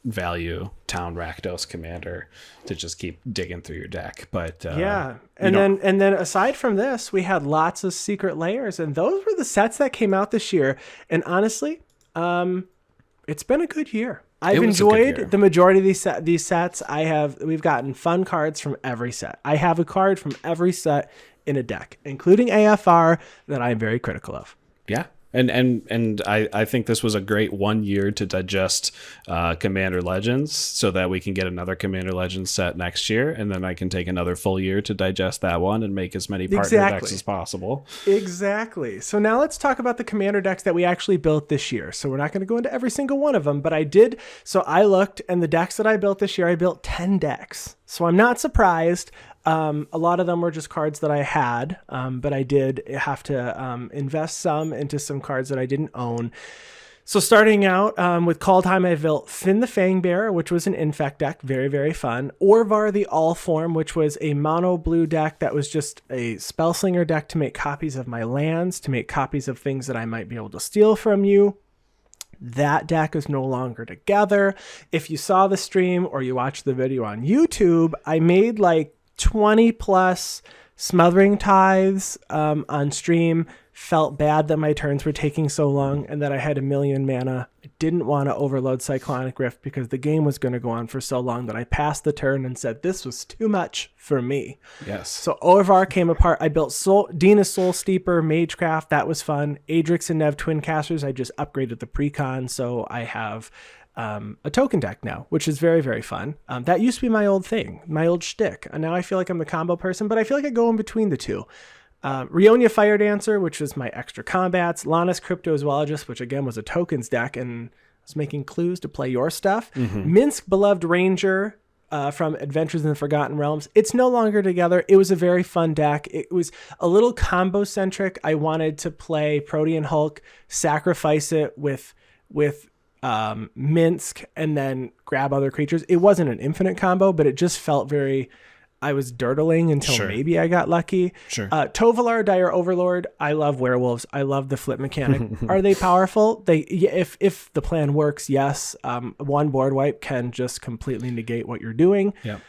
value town Rakdos commander to just keep digging through your deck. But and then aside from this, we had lots of secret layers, and those were the sets that came out this year. And honestly, it's been a good year. I've enjoyed the majority of these sets. We've gotten fun cards from every set. I have a card from every set in a deck, including AFR, that I'm very critical of. Yeah. And I think this was a great 1 year to digest Commander Legends so that we can get another Commander Legends set next year. And then I can take another full year to digest that one and make as many partner decks as possible. Exactly. So now let's talk about the Commander decks that we actually built this year. So we're not going to go into every single one of them, but I did. So I looked, and the decks that I built this year, I built 10 decks. So I'm not surprised. A lot of them were just cards that I had, but I did have to invest some into some cards that I didn't own. So starting out with Call Time, I built Finn the Fangbearer, which was an infect deck. Very, very fun. Orvar the Allform, which was a mono blue deck that was just a Spellslinger deck to make copies of my lands, to make copies of things that I might be able to steal from you. That deck is no longer together. If you saw the stream or you watched the video on YouTube, I made like 20 plus Smothering Tithes on stream. Felt bad that my turns were taking so long and that I had 1,000,000 mana. I didn't want to overload Cyclonic Rift because the game was going to go on for so long that I passed the turn and said this was too much for me. Yes. So Orvar came apart. I built Dina's Soul Steeper, Magecraft. That was fun. Adrix and Nev Twin Casters. I just upgraded the precon, so I have a token deck now, which is very, very fun. That used to be my old thing, my old shtick. And now I feel like I'm the combo person, but I feel like I go in between the two. Rionia Fire Dancer, which was my extra combats. Lannis Cryptozoologist, which again was a tokens deck and was making clues to play your stuff. Minsk Beloved Ranger from Adventures in the Forgotten Realms. It's no longer together. It was a very fun deck. It was a little combo centric. I wanted to play Protean Hulk, sacrifice it with Minsk, and then grab other creatures. It wasn't an infinite combo, but it just felt very... I was dirtling until maybe I got lucky. Tovalar, Dire Overlord. I love werewolves. I love the flip mechanic. Are they powerful? If the plan works, yes. One board wipe can just completely negate what you're doing. Yeah.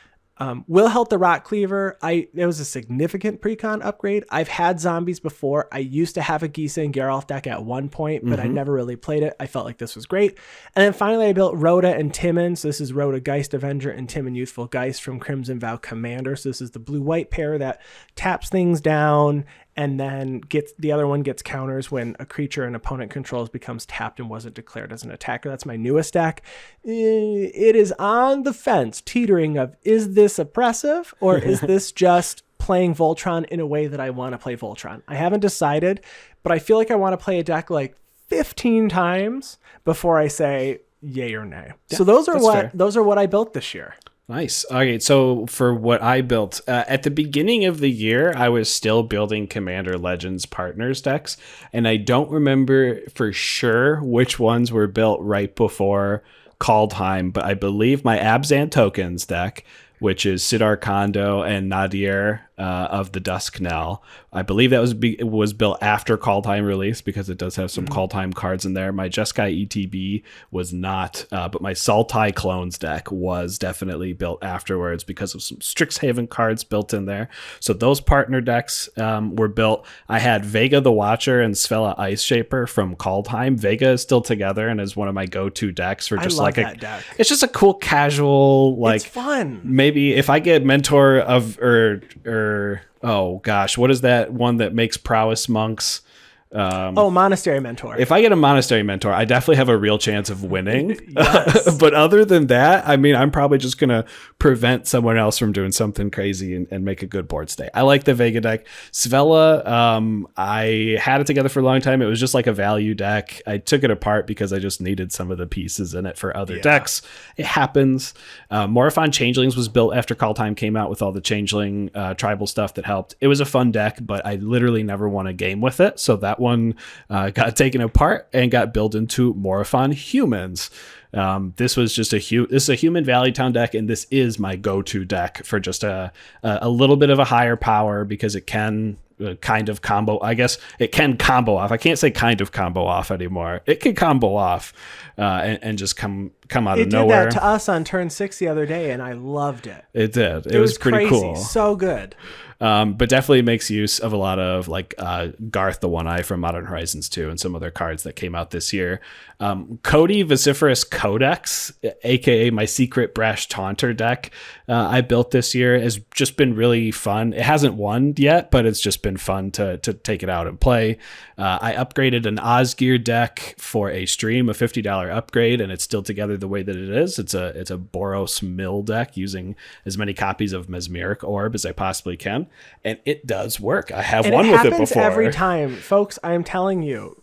Will Help the Rock Cleaver. There was a significant precon upgrade. I've had zombies before. I used to have a Gisa and Geralf deck at one point, but I never really played it. I felt like this was great. And then finally I built Rhoda and Timon. So this is Rhoda Geist Avenger and Timon Youthful Geist from Crimson Vow Commander. So this is the blue-white pair that taps things down and then the other one gets counters when a creature an opponent controls becomes tapped and wasn't declared as an attacker. That's my newest deck. It is on the fence, teetering of, is this oppressive or is this just playing Voltron in a way that I want to play Voltron? I haven't decided, but I feel like I want to play a deck like 15 times before I say yay or nay. Yeah, so those are what I built this year. Nice. Okay, so for what I built, at the beginning of the year, I was still building Commander Legends Partners decks, and I don't remember for sure which ones were built right before Call Time, but I believe my Abzan Tokens deck, which is Sidar Kondo and Nadir of the Dusk Knell. I believe that was built after Call Time release because it does have some Call Time cards in there. My Jeskai ETB was not, but my Sultai Clones deck was definitely built afterwards because of some Strixhaven cards built in there. So those partner decks were built. I had Vega the Watcher and Svella Ice Shaper from Call Time. Vega is still together and is one of my go-to decks for just that deck. It's just a cool casual, like, it's fun. Maybe if I get Mentor of oh gosh, what is that one that makes prowess monks? Monastery Mentor. If I get a Monastery Mentor, I definitely have a real chance of winning. But other than that, I mean, I'm probably just going to prevent someone else from doing something crazy and make a good board stay. I like the Vega deck. Svella, I had it together for a long time. It was just like a value deck. I took it apart because I just needed some of the pieces in it for other decks. It happens. Morophon Changelings was built after Call Time came out with all the Changeling tribal stuff that helped. It was a fun deck, but I literally never won a game with it. So that one got taken apart and got built into Morophon Humans. This was just this is a Human Valley Town deck, and this is my go-to deck for just a little bit of a higher power because it can kind of combo. I guess it can combo off. I can't say kind of combo off anymore. It can combo off and just come out of nowhere. It did that to us on turn 6 the other day, and I loved it. It did. It was pretty crazy. Cool. So good. But definitely makes use of a lot of like Garth the One Eye from Modern Horizons 2 and some other cards that came out this year. Cody Vociferous Codex, aka my secret Brash Taunter deck I built this year, has just been really fun. It hasn't won yet, but it's just been fun to take it out and play. I upgraded an Osgear deck for a stream, a $50 upgrade, and it's still together the way that it is. It's a Boros Mill deck using as many copies of Mesmeric Orb as I possibly can. And it does work. I have won with it before. Every time, folks. I am telling you,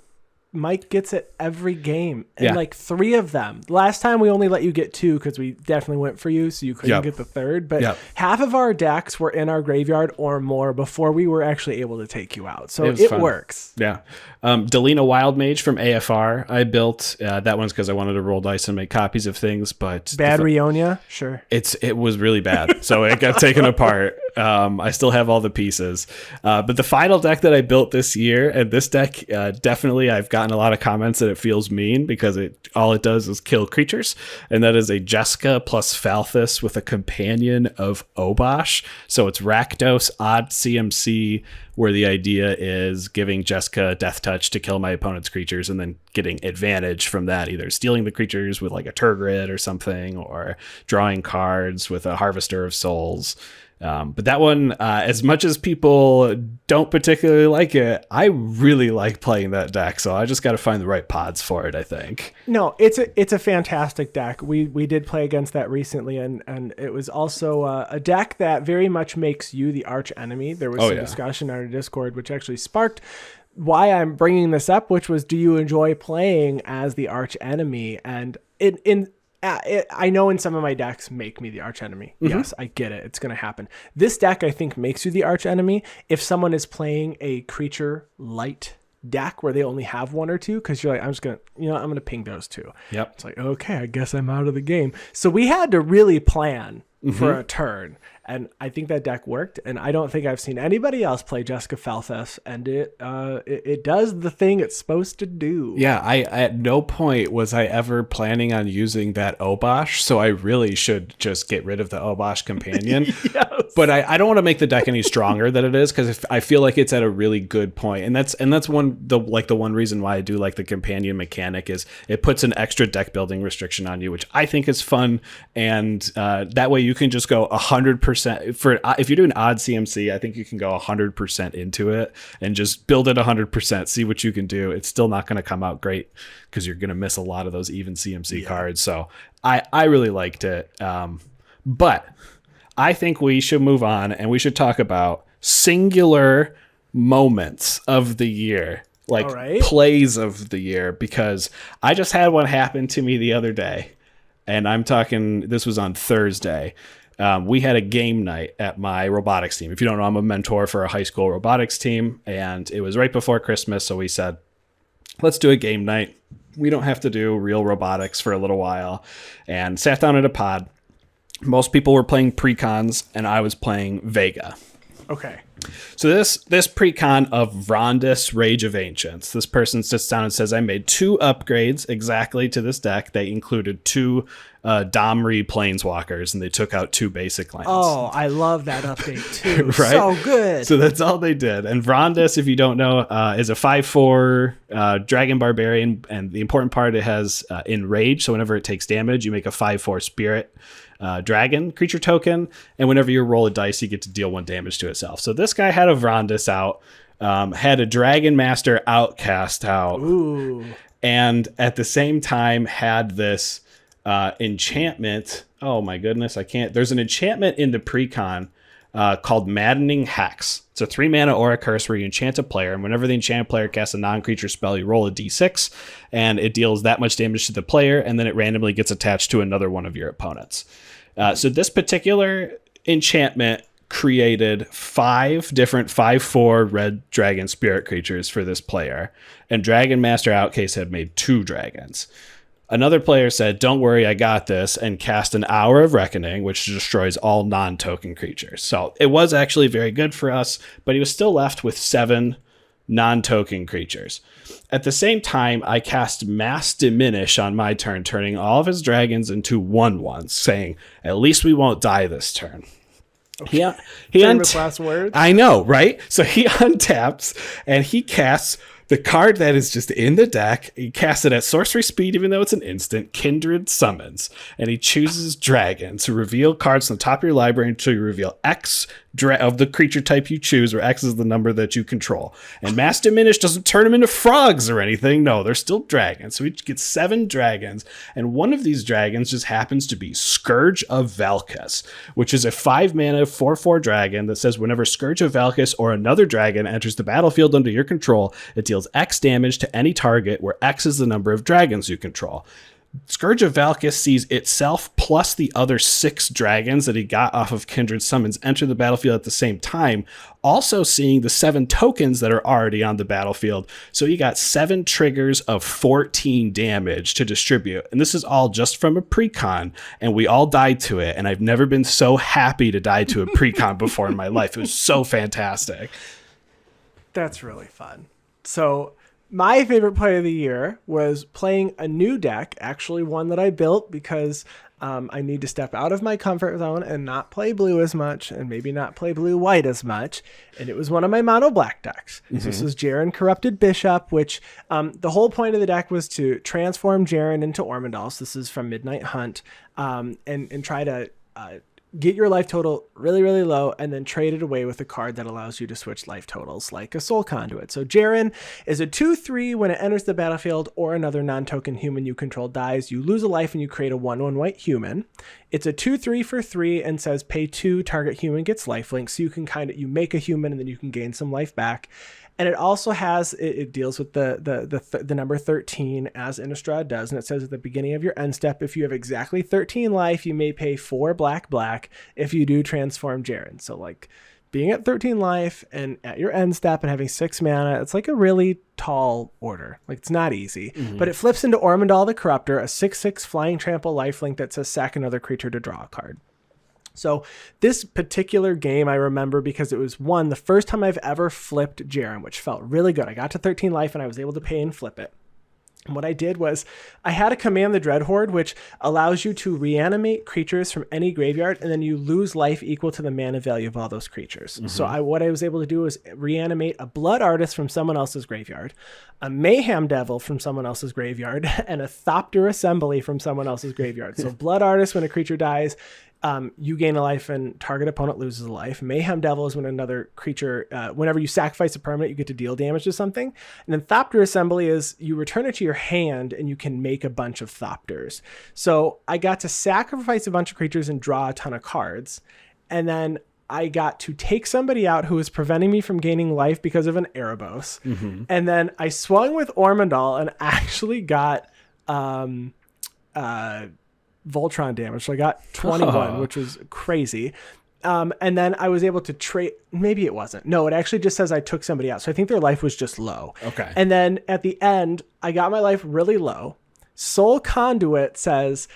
Mike gets it every game, and Yeah. like 3 of them. Last time we only let you get 2 because we definitely went for you, so you couldn't Yep. get the 3rd. But Yep. half of our decks were in our graveyard or more before we were actually able to take you out. So It was it fun. works. Yeah. Delina Wild Mage from AFR I built. That one's because I wanted to roll dice and make copies of things, but Bad Rionia, sure. it was really bad. So it got taken apart. I still have all the pieces. But the final deck that I built this year, and this deck, definitely I've gotten a lot of comments that it feels mean because all it does is kill creatures. And that is a Jessica plus Falthus with a companion of Obosh. So it's Rakdos, odd CMC, where the idea is giving Jessica Death Touch to kill my opponent's creatures and then getting advantage from that, either stealing the creatures with like a Turgid or something, or drawing cards with a Harvester of Souls. But that one, as much as people don't particularly like it, I really like playing that deck. So I just got to find the right pods for it, I think. No, it's a fantastic deck. We did play against that recently, and it was also a deck that very much makes you the arch enemy. There was some discussion on our Discord, which actually sparked why I'm bringing this up, which was, do you enjoy playing as the arch enemy? And I know in some of my decks make me the arch enemy. Mm-hmm. Yes, I get it. It's going to happen. This deck, I think, makes you the arch enemy if someone is playing a creature light deck where they only have 1 or 2, because you're like, I'm going to ping those 2. Yep. It's like, okay, I guess I'm out of the game. So we had to really plan for a turn. And I think that deck worked, and I don't think I've seen anybody else play Jessica Falthus, and it does the thing it's supposed to do. Yeah, I at no point was I ever planning on using that Obosh, so I really should just get rid of the Obosh companion. Yes. But I don't want to make the deck any stronger than it is, because I feel like it's at a really good point, and that's the one reason why I do like the companion mechanic is it puts an extra deck building restriction on you, which I think is fun, and that way you can just go 100%. For if you're doing odd CMC, I think you can go 100% into it and just build it 100%, see what you can do. It's still not going to come out great because you're going to miss a lot of those even CMC cards. So I really liked it. But I think we should move on and we should talk about singular moments of the year, like plays of the year, because I just had one happen to me the other day, and I'm talking, this was on Thursday. We had a game night at my robotics team. If you don't know, I'm a mentor for a high school robotics team, and it was right before Christmas. So we said, let's do a game night. We don't have to do real robotics for a little while, and sat down at a pod. Most people were playing precons, and I was playing Vega. Okay. So this precon of Vrondis, Rage of Ancients, this person sits down and says, I made 2 upgrades exactly to this deck. They included 2 Domri Planeswalkers, and they took out 2 basic lands. Oh, I love that update too. Right? So good. So that's all they did. And Vrondis, if you don't know, is a 5/4 Dragon Barbarian, and the important part, it has Enrage, so whenever it takes damage, you make a 5/4 Spirit dragon creature token, and whenever you roll a dice, you get to deal 1 damage to itself. So this guy had a Vrondis out, had a Dragon Master Outcast out, Ooh. and at the same time had this enchantment. Oh my goodness, I can't. There's an enchantment in the precon called Maddening Hex. It's a 3-mana aura curse where you enchant a player, and whenever the enchanted player casts a non-creature spell, you roll a d6, and it deals that much damage to the player, and then it randomly gets attached to another one of your opponents. So this particular enchantment created 5 different 5/4 red dragon spirit creatures for this player, and Dragon Master Outcast had made 2 dragons. Another player said, don't worry, I got this, and cast an Hour of Reckoning, which destroys all non-token creatures. So it was actually very good for us, but he was still left with 7 non-token creatures. At the same time, I cast Mass Diminish on my turn, turning all of his dragons into 1/1s, saying, at least we won't die this turn. Okay. Famous last words. I know, right? So he untaps and he casts the card that is just in the deck. He casts it at sorcery speed, even though it's an instant, Kindred Summons. And he chooses Dragon to reveal cards from the top of your library until you reveal X of the creature type you choose, where X is the number that you control. And Mass Diminish doesn't turn them into frogs or anything. No, they're still dragons. So we get 7 dragons, and one of these dragons just happens to be Scourge of Valkus, which is a 5-mana 4/4 dragon that says whenever Scourge of Valkus or another dragon enters the battlefield under your control, it deals X damage to any target where X is the number of dragons you control. Scourge of Valkus sees itself plus the other 6 dragons that he got off of Kindred Summons enter the battlefield at the same time, also seeing the 7 tokens that are already on the battlefield. So you got 7 triggers of 14 damage to distribute. And this is all just from a precon, and we all died to it. And I've never been so happy to die to a precon before in my life. It was so fantastic. That's really fun. So my favorite play of the year was playing a new deck, actually one that I built because I need to step out of my comfort zone and not play blue as much and maybe not play blue-white as much. And it was one of my mono-black decks. Mm-hmm. So this was Jaren Corrupted Bishop, which the whole point of the deck was to transform Jaren into Ormondal. So this is from Midnight Hunt, and try to get your life total really, really low and then trade it away with a card that allows you to switch life totals like a Soul Conduit. So Jaren is a 2/3 when it enters the battlefield or another non-token human you control dies. You lose a life and you create a 1/1 white human. It's a 2/3 for 3 and says pay 2, target human gets lifelink. So you can you make a human and then you can gain some life back. And it also has, it deals with the number 13 as Innistrad does. And it says at the beginning of your end step, if you have exactly 13 life, you may pay 4 black if you do transform Jaren. So like being at 13 life and at your end step and having 6 mana, it's like a really tall order. Like it's not easy, but it flips into Ormondal the Corruptor, a 6/6 flying trample lifelink that says sack another creature to draw a card. So this particular game I remember because it was the first time I've ever flipped Jaren, which felt really good. I got to 13 life and I was able to pay and flip it. And what I did was I had to command the Dreadhorde, which allows you to reanimate creatures from any graveyard, and then you lose life equal to the mana value of all those creatures. Mm-hmm. So what I was able to do was reanimate a Blood Artist from someone else's graveyard, a Mayhem Devil from someone else's graveyard, and a Thopter Assembly from someone else's graveyard. So Blood Artist, when a creature dies, you gain a life and target opponent loses a life. Mayhem Devil is when another creature, whenever you sacrifice a permanent, you get to deal damage to something. And then Thopter Assembly is you return it to your hand and you can make a bunch of Thopters. So I got to sacrifice a bunch of creatures and draw a ton of cards. And then I got to take somebody out who was preventing me from gaining life because of an Erebos. Mm-hmm. And then I swung with Ormondal and actually got Voltron damage. So I got 21, which was crazy. And then I was able to trade. Maybe it wasn't. No, it actually just says I took somebody out. So I think their life was just low. Okay. And then at the end, I got my life really low. Soul Conduit says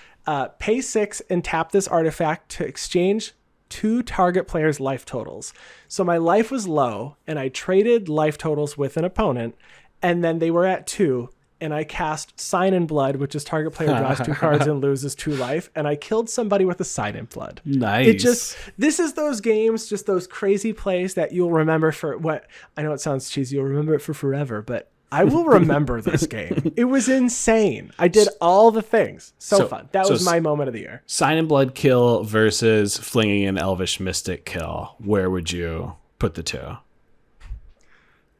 pay 6 and tap this artifact to exchange 2 target players' life totals. So my life was low and I traded life totals with an opponent and then they were at 2. And I cast Sign in Blood, which is target player draws 2 cards and loses 2 life. And I killed somebody with a Sign in Blood. Nice. This is those games, just those crazy plays that you'll remember for what, I know it sounds cheesy, you'll remember it for forever, but I will remember this game. It was insane. I did all the things. So fun. That was my moment of the year. Sign in Blood kill versus flinging an Elvish Mystic kill. Where would you put the two?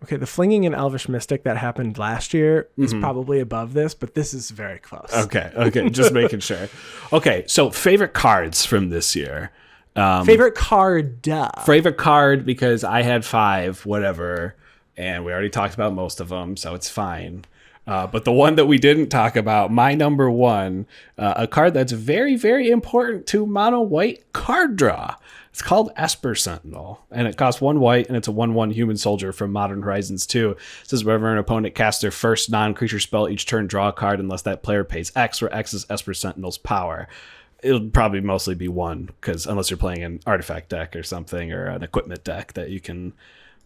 Okay, the flinging an Elvish Mystic that happened last year is probably above this, but this is very close. Okay, just making sure. Okay, so favorite cards from this year. Favorite card, Favorite card, because I had 5, whatever, and we already talked about most of them, so it's fine. But the one that we didn't talk about, my number 1, a card that's very, very important to mono white card draw. It's called Esper Sentinel, and it costs 1 white, and it's a 1/1 human soldier from Modern Horizons 2. It says whenever an opponent casts their first non-creature spell each turn, draw a card unless that player pays X, where X is Esper Sentinel's power. It'll probably mostly be 1, because unless you're playing an artifact deck or something, or an equipment deck that you can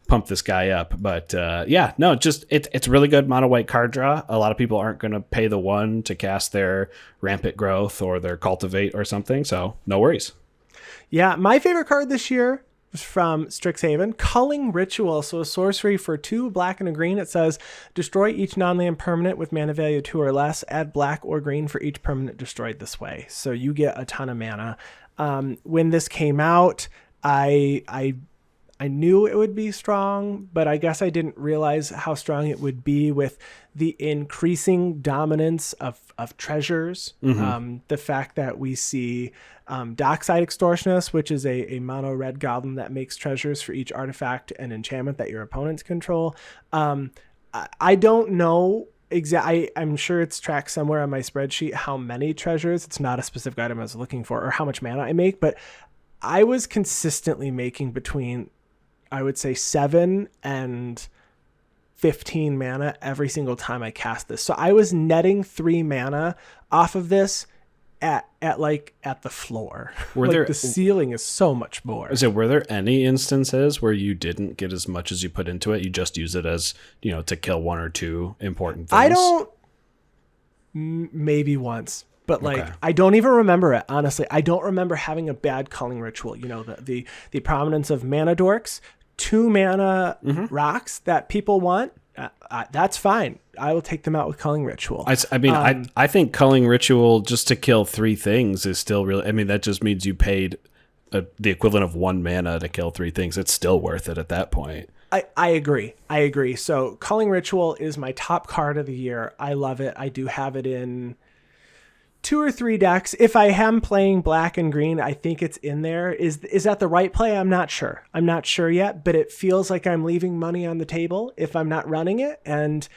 pump this guy up. But it's really good mono white card draw. A lot of people aren't going to pay the 1 to cast their Rampant Growth or their Cultivate or something, so no worries. Yeah, my favorite card this year was from Strixhaven, Culling Ritual. So a sorcery for 2 black and a green. It says destroy each non-land permanent with mana value 2 or less. Add black or green for each permanent destroyed this way. So you get a ton of mana. When this came out, I knew it would be strong, but I guess I didn't realize how strong it would be with the increasing dominance of treasures. The fact that we see Dockside Extortionist, which is a mono red goblin that makes treasures for each artifact and enchantment that your opponents control. I don't know I'm sure it's tracked somewhere on my spreadsheet how many treasures. It's not a specific item I was looking for or how much mana I make, but I was consistently making between, I would say, 7 and 15 mana every single time I cast this. So I was netting 3 mana off of this at the floor. The ceiling is so much more. Were there any instances where you didn't get as much as you put into it? You just use it as, to kill 1 or 2 important things? Maybe once. But I don't even remember it, honestly. I don't remember having a bad culling ritual. The prominence of mana dorks, 2 mana rocks that people want. That's fine. I will take them out with culling ritual. I think culling ritual just to kill 3 things is still really. I mean, that just means you paid the equivalent of 1 mana to kill 3 things. It's still worth it at that point. I agree. So culling ritual is my top card of the year. I love it. I do have it in 2 or 3 decks. If I am playing black and green, I think it's in there. Is that the right play? I'm not sure. I'm not sure yet, but it feels like I'm leaving money on the table if I'm not running it. And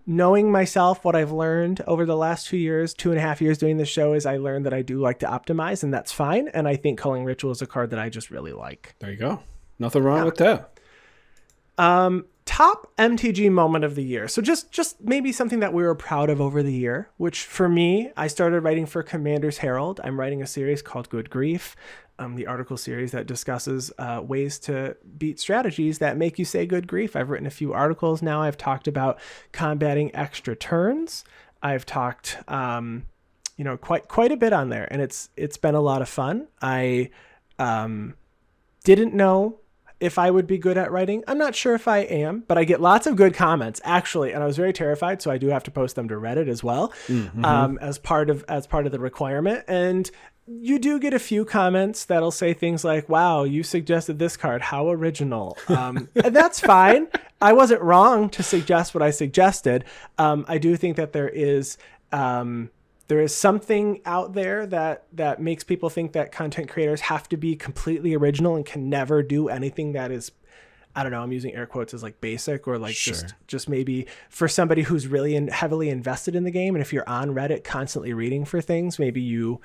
knowing myself, what I've learned over the last 2.5 years doing this show is I learned that I do like to optimize, and that's fine. And I think Culling Ritual is a card that I just really like. There you go. Nothing wrong with that. Top MTG moment of the year. So just maybe something that we were proud of over the year, which for me, I started writing for Commander's Herald. I'm writing a series called Good Grief, the article series that discusses ways to beat strategies that make you say good grief. I've written a few articles now. I've talked about combating extra turns. I've talked, quite a bit on there, and it's been a lot of fun. I didn't know if I would be good at writing. I'm not sure if I am, but I get lots of good comments actually, and I was very terrified, so I do have to post them to Reddit as well, as part of the requirement. And you do get a few comments that'll say things like, "Wow, you suggested this card. How original!" And that's fine. I wasn't wrong to suggest what I suggested. I do think that there is something out there that makes people think that content creators have to be completely original and can never do anything that is, I don't know, I'm using air quotes as like basic or like just maybe for somebody who's really heavily invested in the game. And if you're on Reddit constantly reading for things, maybe you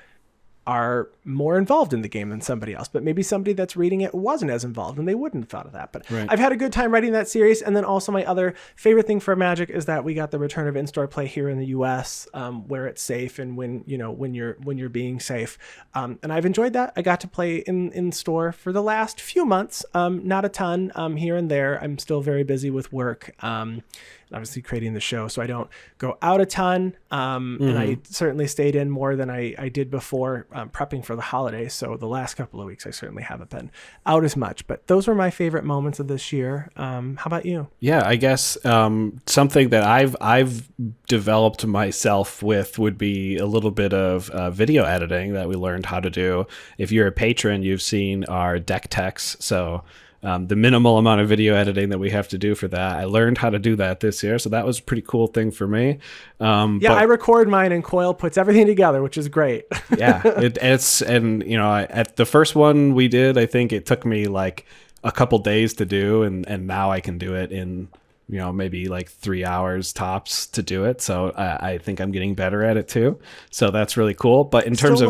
are more involved in the game than somebody else, but maybe somebody that's reading it wasn't as involved and they wouldn't have thought of that. But right. I've had a good time writing that series. And then also my other favorite thing for Magic is that we got the return of in-store play here in the US, where it's safe and when you're being safe. And I've enjoyed that. I got to play in store for the last few months. Not a ton, here and there. I'm still very busy with work. Obviously creating the show, so I don't go out a ton. And I certainly stayed in more than I did before, prepping for the holidays. So the last couple of weeks, I certainly haven't been out as much. But those were my favorite moments of this year. How about you? Yeah, I guess something that I've developed myself with would be a little bit of video editing that we learned how to do. If you're a patron, you've seen our deck techs. So the minimal amount of video editing that we have to do for that. I learned how to do that this year, so that was a pretty cool thing for me. I record mine and Coil puts everything together, which is great. Yeah, at the first one we did, I think it took me like a couple days to do, and now I can do it in maybe like 3 hours tops to do it. So I think I'm getting better at it too. So that's really cool. But in terms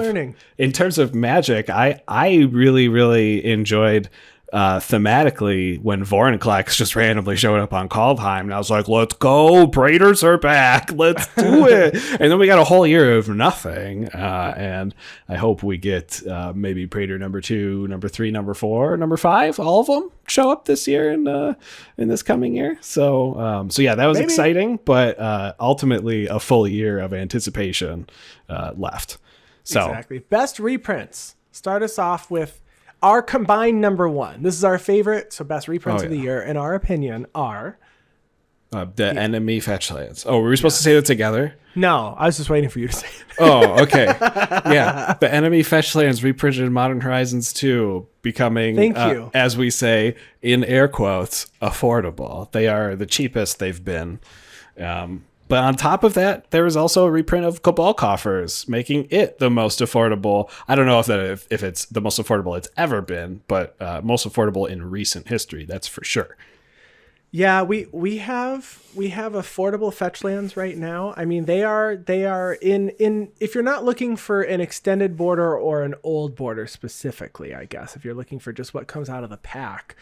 of Magic, I really, really enjoyed thematically when Vorinclex just randomly showed up on Kaldheim, and I was like, let's go, Praetors are back, let's do it. And then we got a whole year of nothing, and I hope we get maybe Praetor number 2, number 3, number 4, number 5, all of them show up this year in this coming year. So yeah, that was exciting, but ultimately a full year of anticipation left. So exactly. Best reprints. Start us off with our combined number 1. This is our favorite, so best reprints of the year, in our opinion, are... The enemy fetch lands. Oh, were we supposed to say that together? No, I was just waiting for you to say it. Oh, okay. Yeah. The enemy fetch lands reprinted in Modern Horizons 2, becoming, Thank you. As we say, in air quotes, affordable. They are the cheapest they've been. But on top of that, there is also a reprint of Cabal Coffers, making it the most affordable. I don't know if it's the most affordable it's ever been, but most affordable in recent history. That's for sure. Yeah, we have affordable fetch lands right now. I mean, they are in if you're not looking for an extended border or an old border specifically, I guess, if you're looking for just what comes out of the pack.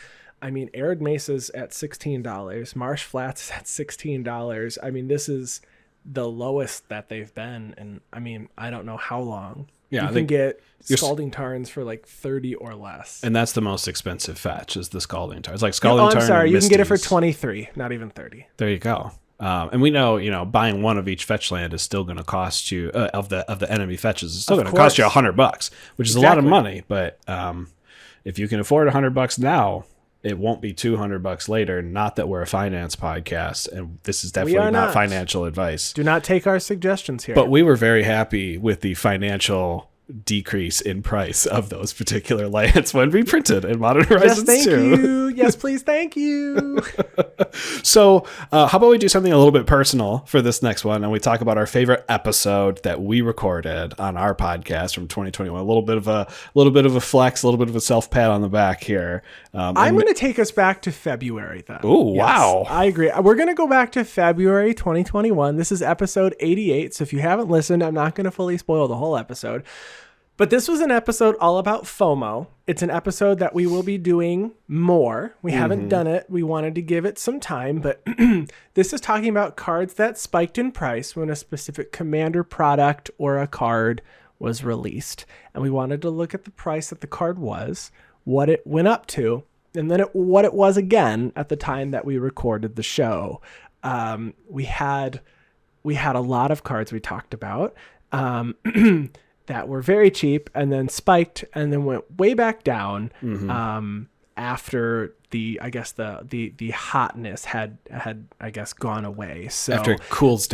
I mean, Arid Mesa's at $16, Marsh Flats is at $16. I mean, this is the lowest that they've been, and I mean, I don't know how long. Yeah, you can get Scalding Tarns for like 30 or less. And that's the most expensive fetch, is the Scalding Tarn. It's like Scalding Tarn. I'm sorry, you can get it for 23, not even 30. There you go. And we know, buying one of each fetch land is still going to cost you of the enemy fetches. It's still going to cost you $100, which is a lot of money. But if you can afford $100 now, it won't be $200 later. Not that we're a finance podcast, and this is definitely not financial advice. Do not take our suggestions here. But we were very happy with the financial decrease in price of those particular lands when reprinted in Modern Horizons 2. Yes, thank you. Yes, please, thank you. So how about we do something a little bit personal for this next one, and we talk about our favorite episode that we recorded on our podcast from 2021. A little bit of a flex, a little bit of a self pat on the back here. I'm going to take us back to February then. Oh, wow. I agree. We're going to go back to February 2021. This is episode 88. So if you haven't listened, I'm not going to fully spoil the whole episode. But this was an episode all about FOMO. It's an episode that we will be doing more. We haven't done it. We wanted to give it some time, but this is talking about cards that spiked in price when a specific commander product or a card was released. And we wanted to look at the price that the card was, what it went up to, and then what it was again at the time that we recorded the show. We had a lot of cards we talked about. That were very cheap and then spiked and then went way back down after the hotness had I guess gone away. So after it cools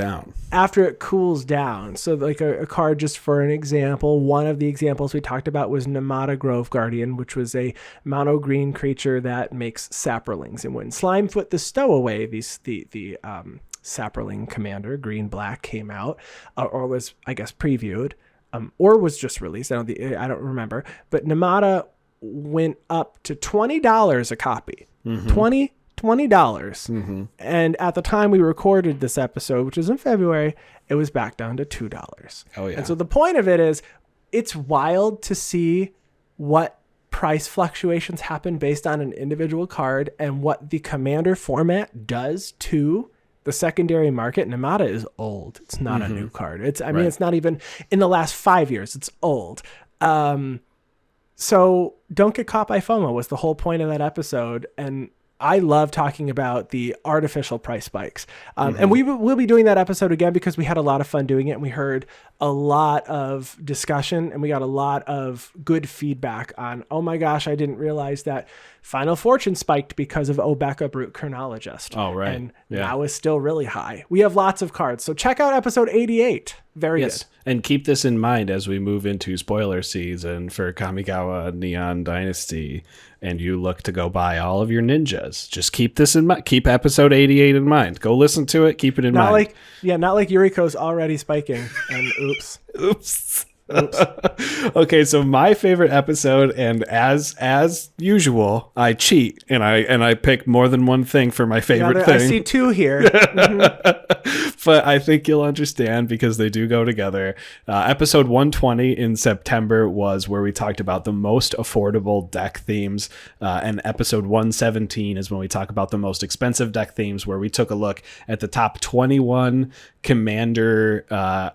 down. So like a card, just for an example, one of the examples we talked about was Namada Grove Guardian, which was a mono green creature that makes Saprolings. And when Slimefoot the Stowaway, the Saproling commander, green black, came out or was, I guess, previewed. Or was just released. I don't remember. But Namada went up to $20 a copy. $20. And at the time we recorded this episode, which was in February, it was back down to $2. Oh yeah. And so the point of it is, it's wild to see what price fluctuations happen based on an individual card and what the commander format does to the secondary market. Namada is old. It's not a new card. It's not even in the last 5 years. It's old. So don't get caught by FOMO was the whole point of that episode. And I love talking about the artificial price spikes. And we'll be doing that episode again because we had a lot of fun doing it. And we heard a lot of discussion and we got a lot of good feedback on, oh my gosh, I didn't realize that Final Fortune spiked because of Backup Root Chronologist. Oh, right. And now is still really high. We have lots of cards. So check out episode 88. Very good. And keep this in mind as we move into spoiler season for Kamigawa Neon Dynasty and you look to go buy all of your ninjas. Just keep this in mind. Keep episode 88 in mind. Go listen to it. Keep it in mind. Not like Yuriko's already spiking. And oops. Okay, so my favorite episode, and as usual, I cheat and I pick more than one thing for my favorite thing. I see two here. But I think you'll understand because they do go together. Episode 120 in September was where we talked about the most affordable deck themes, and episode 117 is when we talk about the most expensive deck themes, where we took a look at the top 21 commander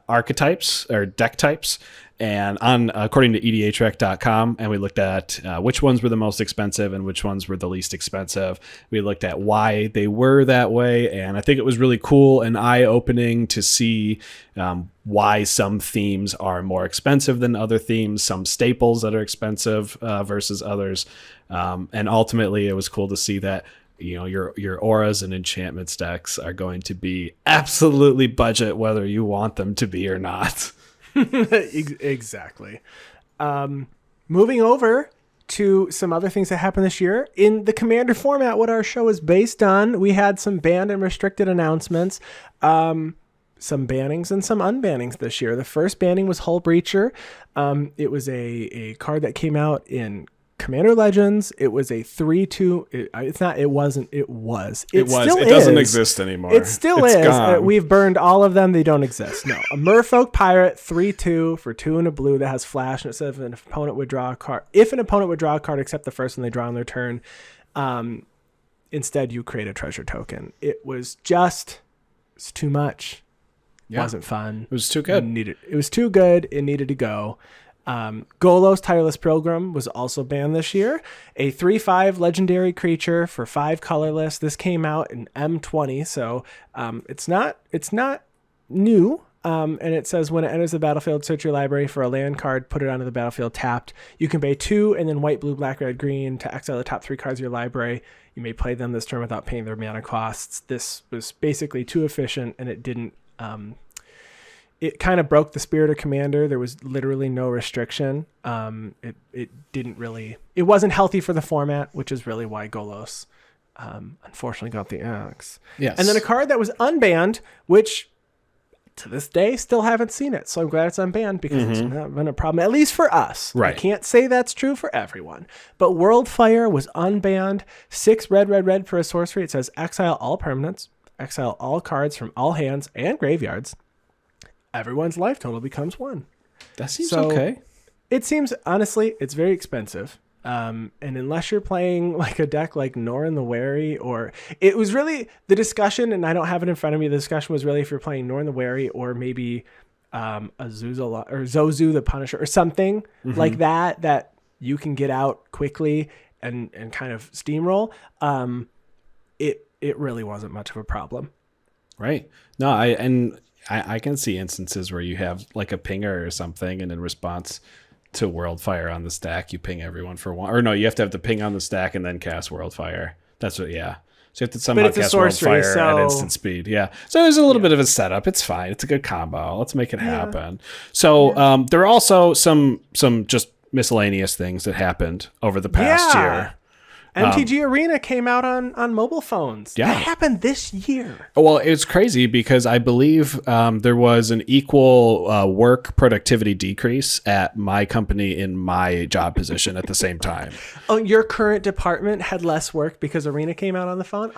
archetypes or deck types. And according to EDHREC.com, and we looked at which ones were the most expensive and which ones were the least expensive. We looked at why they were that way, and I think it was really cool and eye-opening to see why some themes are more expensive than other themes, some staples that are expensive versus others. And ultimately, it was cool to see that your auras and enchantments decks are going to be absolutely budget, whether you want them to be or not. Exactly. Moving over to some other things that happened this year. In the Commander format, what our show is based on, we had some banned and restricted announcements, some bannings and some unbannings this year. The first banning was Hull Breacher. It was a card that came out in Commander Legends. It was a 3/2. It doesn't exist anymore. It still it's is. Gone. We've burned all of them. They don't exist. No. A Merfolk Pirate 3/2 for 2 and a blue that has flash, and it says if an opponent would draw a card except the first one they draw on their turn, instead you create a treasure token. It's too much. Yeah. Wasn't fun. It was too good. It was too good. It needed to go. Golos Tireless Pilgrim was also banned this year. A 3/5 legendary creature for 5 colorless. This came out in M20, so it's not new. And it says when it enters the battlefield, search your library for a land card, put it onto the battlefield tapped. You can pay 2 and then white, blue, black, red, green to exile the top 3 cards of your library. You may play them this turn without paying their mana costs. This was basically too efficient, and it didn't. It kind of broke the spirit of Commander. There was literally no restriction. It wasn't healthy for the format, which is really why Golos unfortunately got the axe. Yes. And then a card that was unbanned, which to this day still haven't seen it. So I'm glad it's unbanned because it's not been a problem, at least for us. Right. I can't say that's true for everyone. But Worldfire was unbanned. 6 red for a sorcery. It says exile all permanents, exile all cards from all hands and graveyards. Everyone's life total becomes 1. That seems okay. It seems, honestly, it's very expensive. And unless you're playing like a deck like Norn the Wary, or it was really the discussion, and I don't have it in front of me. The discussion was really if you're playing Norn the Wary or maybe a Zozu the Punisher or something like that you can get out quickly and kind of steamroll. It really wasn't much of a problem. Right. No, I can see instances where you have like a pinger or something, and in response to Worldfire on the stack, you ping everyone for 1. Or no, you have to have the ping on the stack and then cast Worldfire. That's what, yeah. So you have to somehow cast Worldfire at instant speed. Yeah. So there's a little bit of a setup. It's fine. It's a good combo. Let's make it happen. So there are also some just miscellaneous things that happened over the past year. MTG Arena came out on mobile phones. Yeah. That happened this year. Well, it's crazy because I believe there was an equal work productivity decrease at my company in my job position at the same time. Oh, your current department had less work because Arena came out on the phone?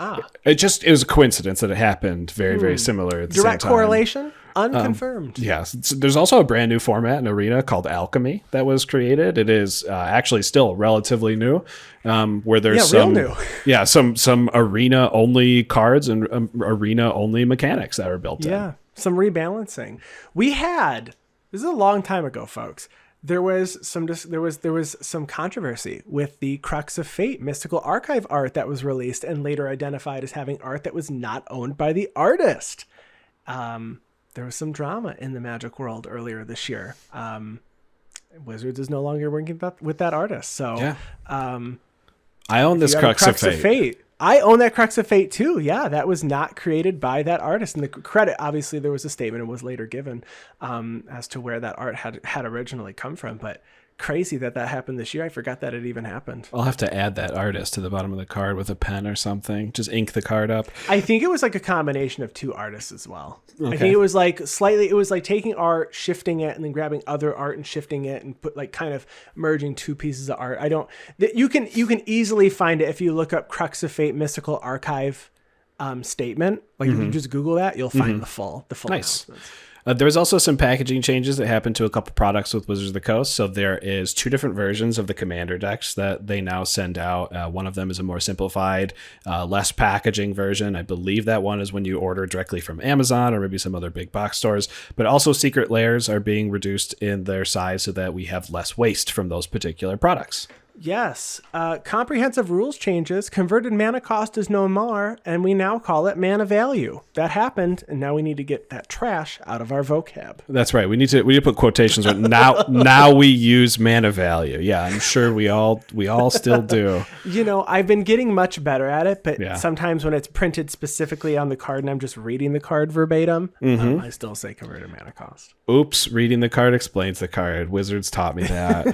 It was a coincidence that it happened very, very similar at the same time. Direct correlation? Unconfirmed. Yes. There's also a brand new format in Arena called Alchemy that was created. It is actually still relatively new, where there's real new. some Arena only cards and Arena only mechanics that are built in. Yeah, some rebalancing. This is a long time ago, folks. There was some controversy with the Crux of Fate Mystical Archive art that was released and later identified as having art that was not owned by the artist. There was some drama in the Magic world earlier this year. Wizards is no longer working with that artist. So, I own this Crux of Fate. I own that Crux of Fate too. Yeah, that was not created by that artist. And the credit, obviously, there was a statement and was later given as to where that art had originally come from. But crazy that happened this year. I forgot that it even happened. I'll have to add that artist to the bottom of the card with a pen or something. Just ink the card up. I think it was like a combination of 2 artists as well. Okay. I think it was like taking art, shifting it, and then grabbing other art and shifting it and put like kind of merging 2 pieces of art. You can easily find it if you look up Crux of Fate Mystical Archive statement. Like if you just Google that, you'll find the full nice. announcements. There was also some packaging changes that happened to a couple products with Wizards of the Coast. So there is 2 different versions of the Commander decks that they now send out. One of them is a more simplified, less packaging version. I believe that one is when you order directly from Amazon or maybe some other big box stores. But also Secret Layers are being reduced in their size so that we have less waste from those particular products. Yes. Comprehensive rules changes. Converted mana cost is no more, and we now call it mana value. That happened, and now we need to get that trash out of our vocab. That's right. We need to put quotations on now we use mana value. Yeah, I'm sure we all still do. You know, I've been getting much better at it, but sometimes when it's printed specifically on the card and I'm just reading the card verbatim, I still say converted mana cost. Oops, reading the card explains the card. Wizards taught me that.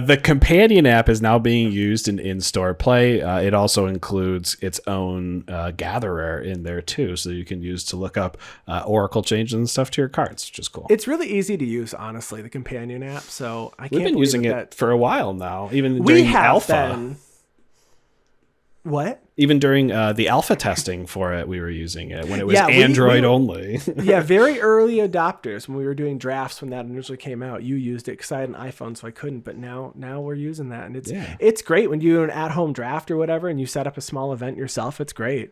The companion app is now being used in-store play. It also includes its own gatherer in there too, so you can use to look up oracle changes and stuff to your cards, which is cool. It's really easy to use, honestly, the companion app. So I can't. We've been using it for a while now, even during alpha. What? Even during the alpha testing for it, we were using it when it was Android only. Yeah, very early adopters. When we were doing drafts when that initially came out, you used it because I had an iPhone, so I couldn't. But now we're using that, and it's great when you do an at-home draft or whatever, and you set up a small event yourself. It's great.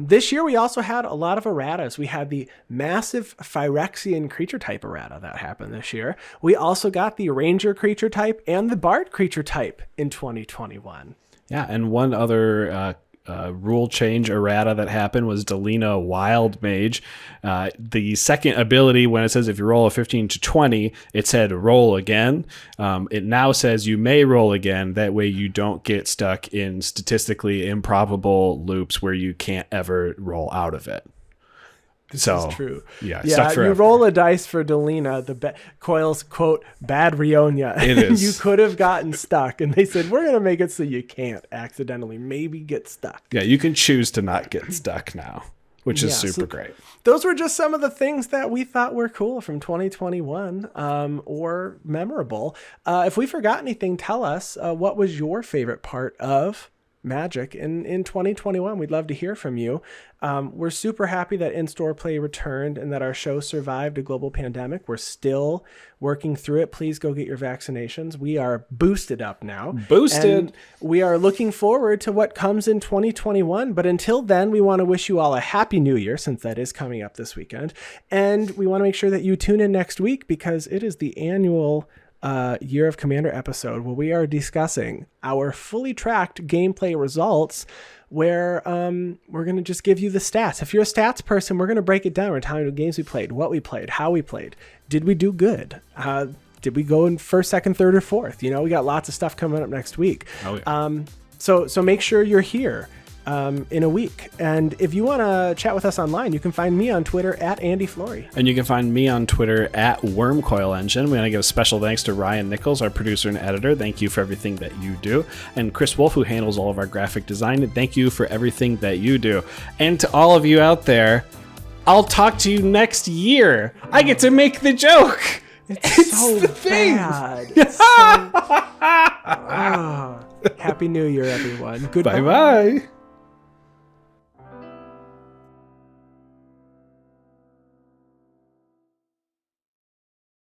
This year, we also had a lot of erratas. We had the massive Phyrexian creature type errata that happened this year. We also got the Ranger creature type and the Bard creature type in 2021. Yeah, and one other rule change errata that happened was Delina Wild Mage. The second ability, when it says if you roll a 15 to 20, it said roll again. It now says you may roll again. That way you don't get stuck in statistically improbable loops where you can't ever roll out of it. This is true. Yeah, you roll a dice for Delina, Coil's, quote, bad Rionia. It is. You could have gotten stuck, and they said, we're going to make it so you can't accidentally maybe get stuck. Yeah, you can choose to not get stuck now, which is super great. Those were just some of the things that we thought were cool from 2021 or memorable. If we forgot anything, tell us what was your favorite part of Magic in 2021. We'd love to hear from you. We're super happy that in-store play returned and that our show survived a global pandemic. We're still working through it. Please go get your vaccinations. We are boosted up now. And we are looking forward to what comes in 2021. But until then, we want to wish you all a happy new year, since that is coming up this weekend. And we want to make sure that you tune in next week, because it is the annual Year of Commander episode where we are discussing our fully tracked gameplay results, where we're going to just give you the stats. If you're a stats person, we're going to break it down. We're telling you the games we played, what we played, how we played. Did we do good? Did we go in first, second, third, or fourth? You know, we got lots of stuff coming up next week. Oh, yeah. So make sure you're here in a week. And if you want to chat with us online, you can find me on Twitter at Andy Flory. And you can find me on Twitter at Wormcoil Engine. We want to give a special thanks to Ryan Nichols, our producer and editor. Thank you for everything that you do. And Chris Wolf, who handles all of our graphic design. Thank you for everything that you do. And to all of you out there, I'll talk to you next year. I get to make the joke. It's so the thing. Bad. Happy New Year, everyone. Goodbye. Bye-bye.